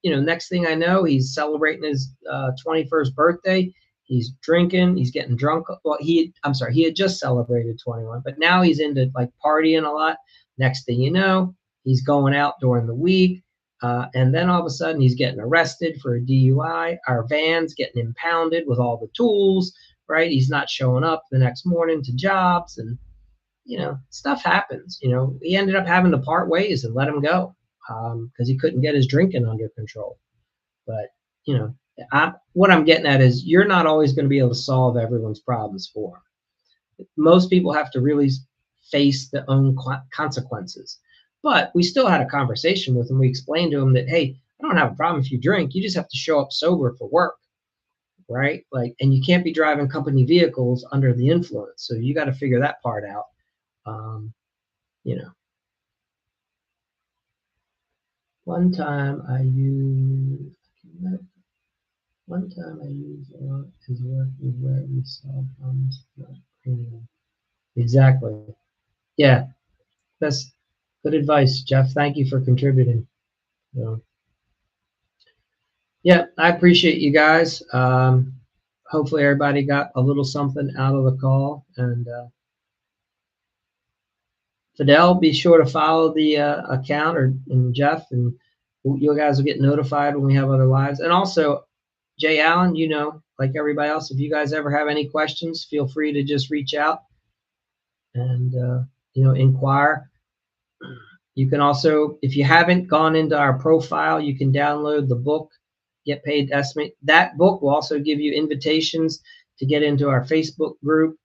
next thing I know, he's celebrating his 21st birthday. He's drinking, he's getting drunk. Well, he had just celebrated 21, but now he's into like partying a lot. Next thing you know, he's going out during the week. And then all of a sudden he's getting arrested for a DUI. Our van's getting impounded with all the tools, right? He's not showing up the next morning to jobs, and stuff happens. He ended up having to part ways and let him go because he couldn't get his drinking under control. But what I'm getting at is you're not always going to be able to solve everyone's problems for them. Most people have to really face their own consequences. But we still had a conversation with him. We explained to him that, hey, I don't have a problem if you drink. You just have to show up sober for work, right? And you can't be driving company vehicles under the influence. So you got to figure that part out. You know, one time I used his work is where we solve problems. Exactly. Yeah, that's good advice, Jeff. Thank you for contributing. Yeah, I appreciate you guys. Hopefully everybody got a little something out of the call. And Fidel, be sure to follow the account, and Jeff, and you guys will get notified when we have other lives. And also, Jay Allen, like everybody else, if you guys ever have any questions, feel free to just reach out and inquire. You can also, if you haven't gone into our profile, you can download the book, Get Paid to Estimate. That book will also give you invitations to get into our Facebook group.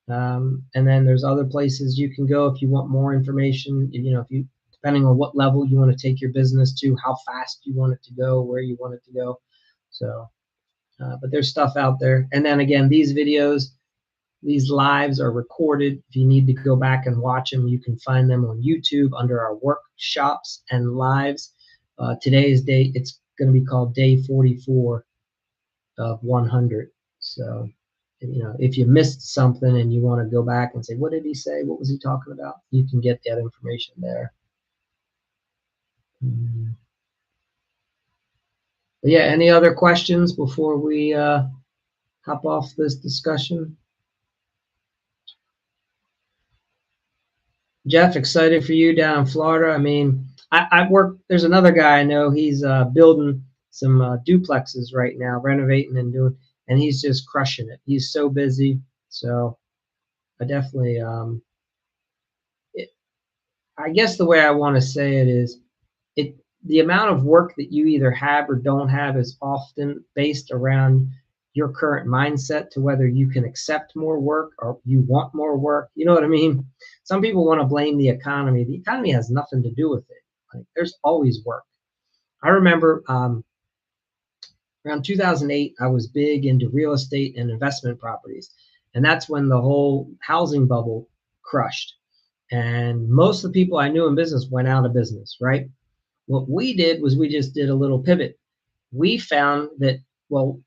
And then there's other places you can go if you want more information, if you, depending on what level you want to take your business to, how fast you want it to go, where you want it to go. So, but there's stuff out there. And then again, these videos, these lives are recorded. If you need to go back and watch them, you can find them on YouTube under our workshops and lives. Today's date, it's going to be called day 44 of 100. So, if you missed something and you want to go back and say, what did he say? What was he talking about? You can get that information there. Mm. But yeah, any other questions before we hop off this discussion? Jeff, excited for you down in Florida. I mean, I work. There's another guy I know. He's building some duplexes right now, renovating and doing, and he's just crushing it. He's so busy. So I definitely, it, I guess the way I want to say it is, it the amount of work that you either have or don't have is often based around your current mindset to whether you can accept more work or you want more work. You know what I mean? Some people want to blame the economy. The economy has nothing to do with it. Like, there's always work. I remember around 2008, I was big into real estate and investment properties. And that's when the whole housing bubble crushed. And most of the people I knew in business went out of business, right? What we did was we just did a little pivot. We found that, well,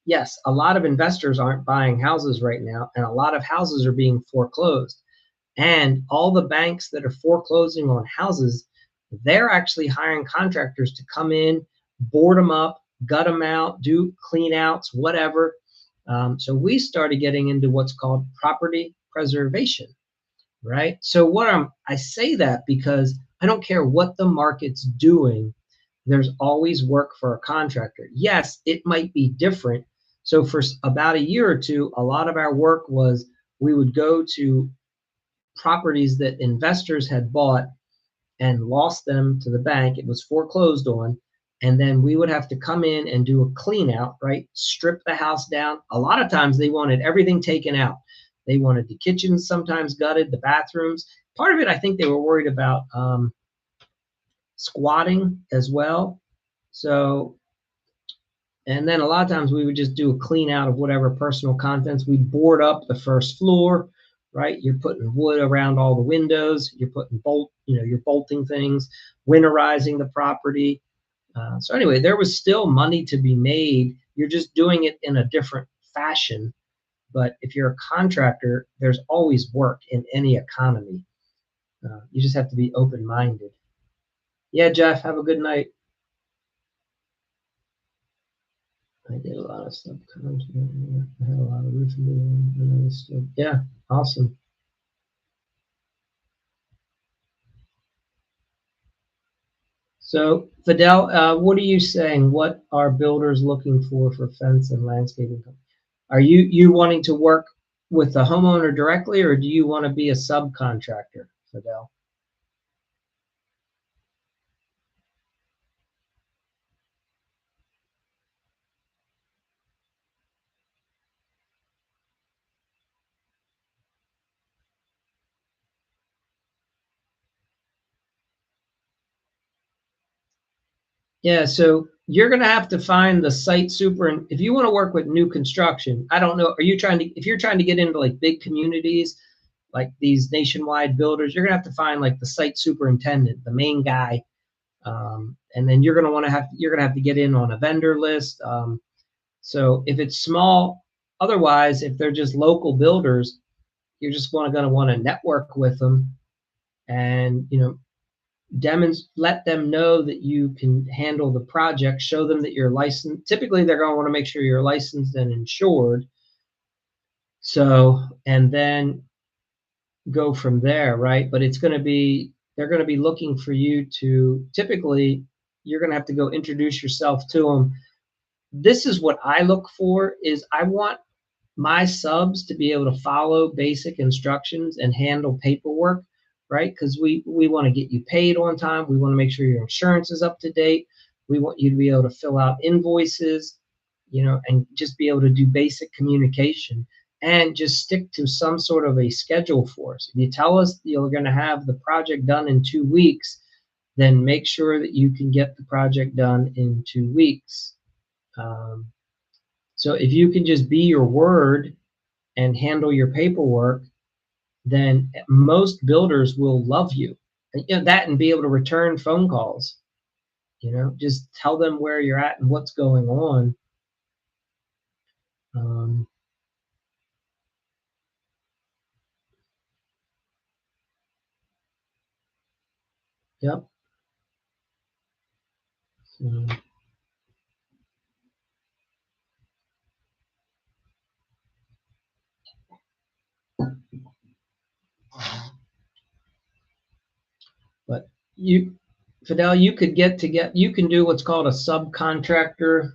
yes, a lot of investors aren't buying houses right now, and a lot of houses are being foreclosed. And all the banks that are foreclosing on houses, they're actually hiring contractors to come in, board them up, gut them out, do clean outs, whatever. So we started getting into what's called property preservation, right? So I say that because I don't care what the market's doing, there's always work for a contractor. Yes, it might be different. So for about a year or two, a lot of our work was we would go to properties that investors had bought and lost them to the bank. It was foreclosed on. And then we would have to come in and do a clean out, right? Strip the house down. A lot of times they wanted everything taken out. They wanted the kitchens sometimes gutted, the bathrooms. Part of it, I think they were worried about squatting as well. So, and then a lot of times we would just do a clean out of whatever personal contents. We'd board up the first floor, right? You're putting wood around all the windows. You're putting you're bolting things, winterizing the property. So anyway, there was still money to be made. You're just doing it in a different fashion. But if you're a contractor, there's always work in any economy. You just have to be open-minded. Yeah, Jeff, have a good night. I did a lot of stuff. I had a lot of roofing stuff. Yeah, awesome. So, Fidel, what are you saying? What are builders looking for fence and landscaping? Are you wanting to work with the homeowner directly, or do you want to be a subcontractor, Fidel? Yeah, so you're going to have to find the site super. And if you want to work with new construction, I don't know, if you're trying to get into like big communities, like these nationwide builders, you're going to have to find like the site superintendent, the main guy. And then you're going to have to get in on a vendor list. So if it's small, otherwise, if they're just local builders, you're just going to want to network with them and, let them know that you can handle the project, show them that you're licensed. Typically, they're going to want to make sure you're licensed and insured. So, and then go from there, right? But they're going to be looking for you to, typically, you're going to have to go introduce yourself to them. This is what I look for is I want my subs to be able to follow basic instructions and handle paperwork, right? Because we want to get you paid on time. We want to make sure your insurance is up to date. We want you to be able to fill out invoices, and just be able to do basic communication and just stick to some sort of a schedule for us. If you tell us you're going to have the project done in 2 weeks, then make sure that you can get the project done in 2 weeks. Um, so if you can just be your word and handle your paperwork, then most builders will love you. And, that and be able to return phone calls. Just tell them where you're at and what's going on. Um, yep. So, but Fidel, you could you can do what's called a subcontractor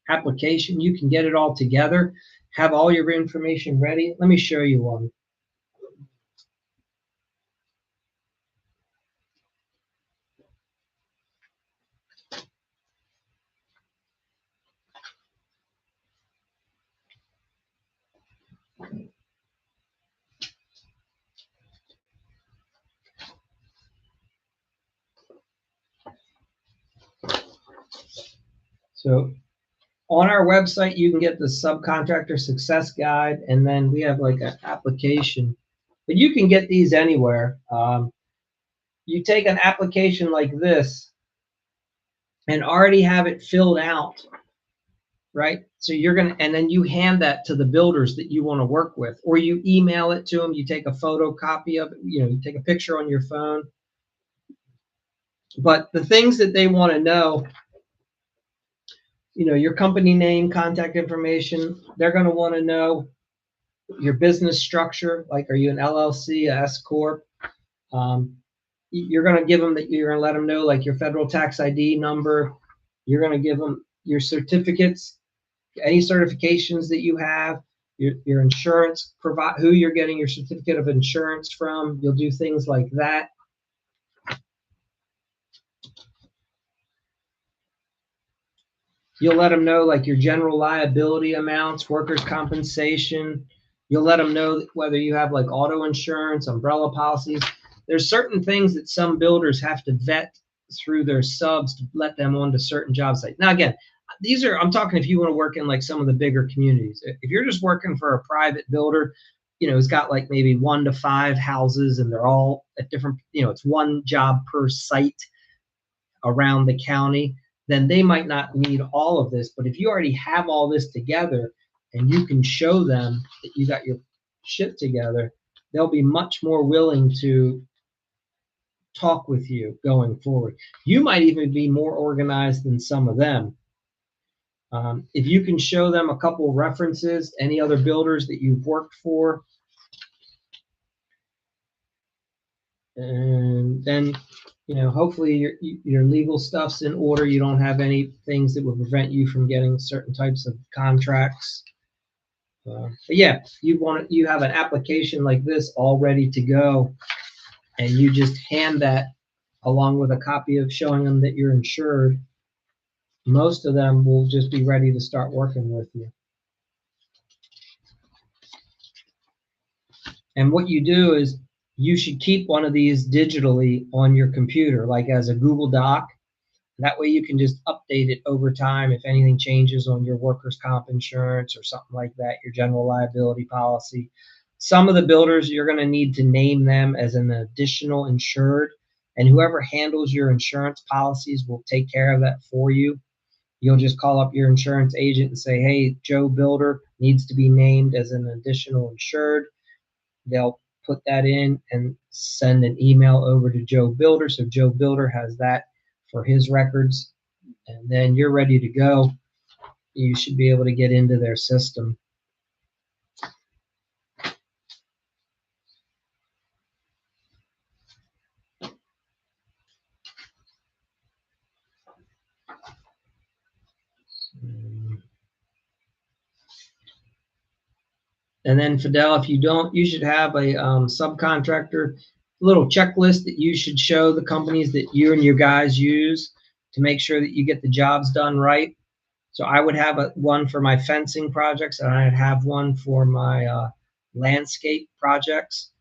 application. You can get it all together, have all your information ready. Let me show you one. So on our website, you can get the subcontractor success guide, and then we have like an application. But you can get these anywhere. You take an application like this and already have it filled out, right? So you're gonna, and then you hand that to the builders that you want to work with, or you email it to them. You take a photocopy of it. You take a picture on your phone. But the things that they want to know, your company name, contact information. They're going to want to know your business structure. Like, are you an LLC, a S corp? You're going to give them that. You're going to let them know like your federal tax ID number. You're going to give them your certificates, any certifications that you have, your insurance, who you're getting your certificate of insurance from. You'll do things like that. You'll let them know like your general liability amounts, workers' compensation. You'll let them know whether you have like auto insurance, umbrella policies. There's certain things that some builders have to vet through their subs to let them onto certain job sites. Now, again, I'm talking if you want to work in like some of the bigger communities. If you're just working for a private builder, it's got like maybe 1 to 5 houses and they're all at different, it's one job per site around the county, then they might not need all of this. But if you already have all this together and you can show them that you got your shit together, they'll be much more willing to talk with you going forward. You might even be more organized than some of them. If you can show them a couple references, any other builders that you've worked for, and then hopefully your legal stuff's in order. You don't have any things that would prevent you from getting certain types of contracts. But yeah, you have an application like this all ready to go, and you just hand that along with a copy of showing them that you're insured. Most of them will just be ready to start working with you. And what you do is you should keep one of these digitally on your computer, like as a Google Doc. That way you can just update it over time if anything changes on your workers' comp insurance or something like that, your general liability policy. Some of the builders, you're going to need to name them as an additional insured, and whoever handles your insurance policies will take care of that for you. You'll just call up your insurance agent and say, hey, Joe Builder needs to be named as an additional insured. They'll put that in and send an email over to Joe Builder. So Joe Builder has that for his records, and then you're ready to go. You should be able to get into their system. And then Fidel, if you don't, you should have a subcontractor little checklist that you should show the companies that you and your guys use to make sure that you get the jobs done right. So I would have one for my fencing projects, and I'd have one for my landscape projects.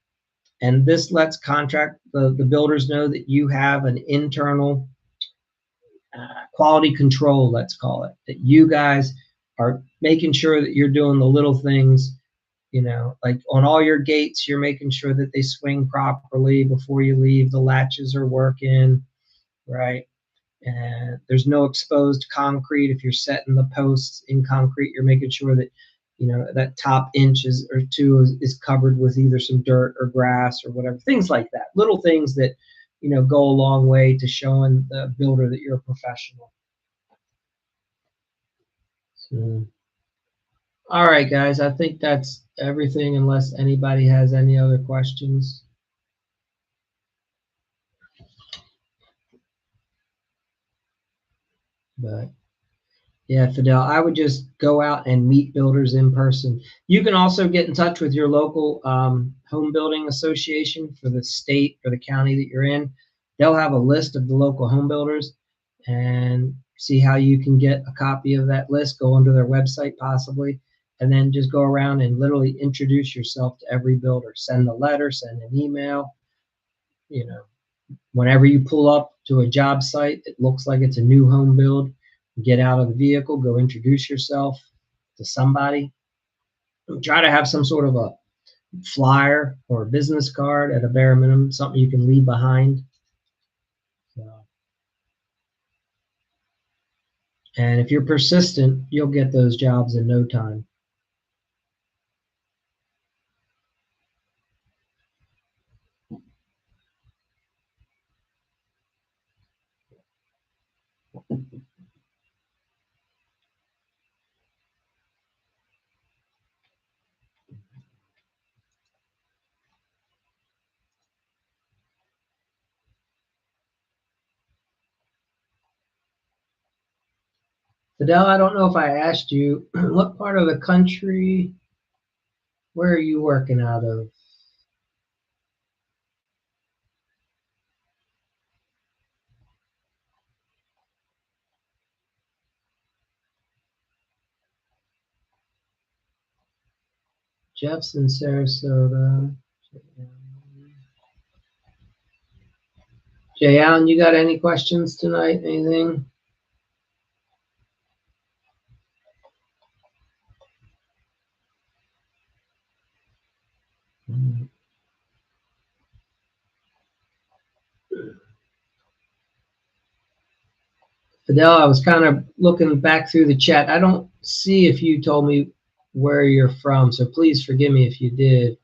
And this lets the builders know that you have an internal quality control, let's call it, that you guys are making sure that you're doing the little things, like on all your gates, you're making sure that they swing properly before you leave, the latches are working, right? And there's no exposed concrete. If you're setting the posts in concrete, you're making sure that that top inch or two is covered with either some dirt or grass or whatever, things like that. Little things that go a long way to showing the builder that you're a professional. So, all right, guys, I think that's everything unless anybody has any other questions. But yeah, Fidel, I would just go out and meet builders in person. You can also get in touch with your local home building association for the state or the county that you're in. They'll have a list of the local home builders and see how you can get a copy of that list. Go onto their website possibly, and then just go around and literally introduce yourself to every builder. Send a letter, send an email. You know, whenever you pull up to a job site, it looks like it's a new home build. Get out of the vehicle, go introduce yourself to somebody. Try to have some sort of a flyer or a business card at a bare minimum, something you can leave behind. So, and if you're persistent, you'll get those jobs in no time. Fidel, I don't know if I asked you, what part of the country, where are you working out of? Jeff's in Sarasota. Jay Allen, you got any questions tonight? Anything? Fidel, I was kind of looking back through the chat. I don't see if you told me where you're from, so please forgive me if you did,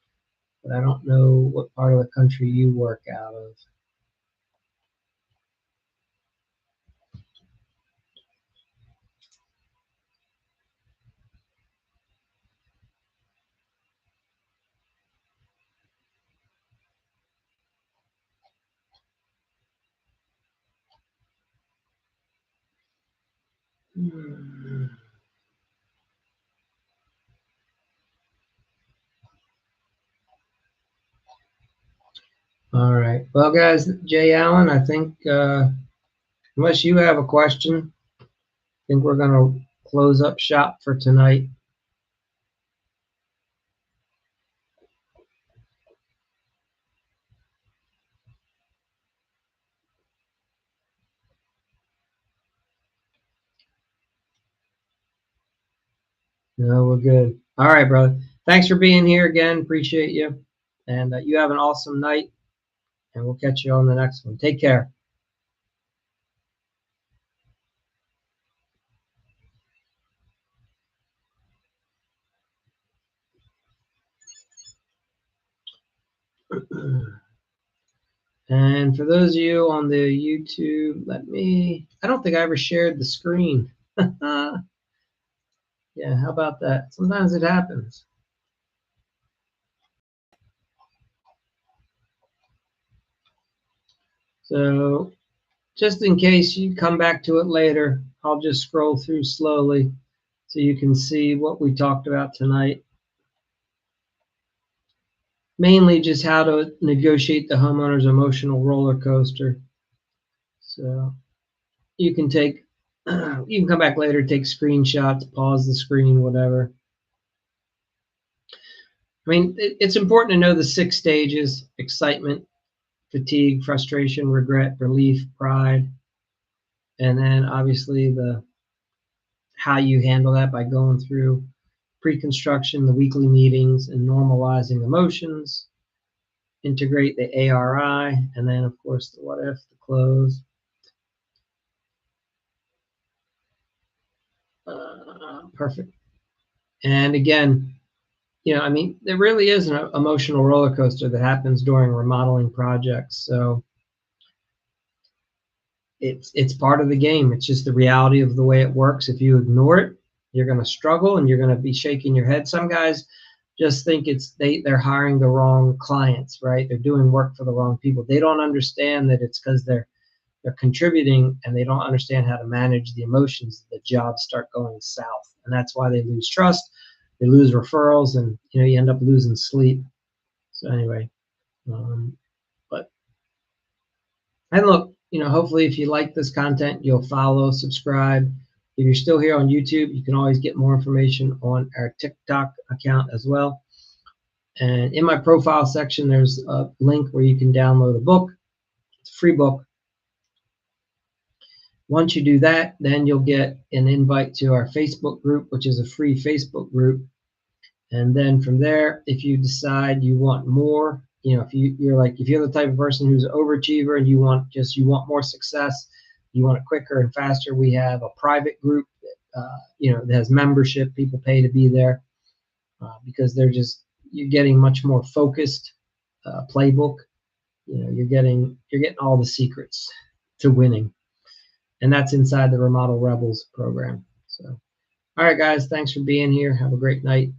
but I don't know what part of the country you work out of. Hmm. All right. Well, guys, Jay Allen, I think unless you have a question, I think we're going to close up shop for tonight. No, we're good. All right, brother. Thanks for being here again. Appreciate you. And you have an awesome night, and we'll catch you on the next one. Take care. And for those of you on the YouTube, I don't think I ever shared the screen. Yeah, how about that? Sometimes it happens. So just in case you come back to it later, I'll just scroll through slowly so you can see what we talked about tonight. Mainly just how to negotiate the homeowner's emotional roller coaster. So you can you can come back later, take screenshots, pause the screen, whatever. I mean, it's important to know the 6 stages: excitement, fatigue, frustration, regret, relief, pride, and then obviously how you handle that by going through pre-construction, the weekly meetings, and normalizing emotions, integrate the ARI, and then of course the what if, the close. Perfect. And again, I mean, there really is an emotional roller coaster that happens during remodeling projects. So it's part of the game. It's just the reality of the way it works. If you ignore it, you're going to struggle and you're going to be shaking your head. Some guys just think they're hiring the wrong clients, right? They're doing work for the wrong people. They don't understand that it's because they're contributing and they don't understand how to manage the emotions. The jobs start going south, and that's why they lose trust. They lose referrals, and you end up losing sleep. So anyway, but and look, hopefully if you like this content, you'll follow, subscribe. If you're still here on YouTube, you can always get more information on our TikTok account as well. And in my profile section, there's a link where you can download a book. It's a free book. Once you do that, then you'll get an invite to our Facebook group, which is a free Facebook group. And then from there, if you decide you want more, if you're the type of person who's an overachiever and you want more success, you want it quicker and faster, we have a private group that has membership. People pay to be there because you're getting much more focused playbook. You're getting all the secrets to winning, and that's inside the Remodel Rebels program. So, all right, guys, thanks for being here. Have a great night.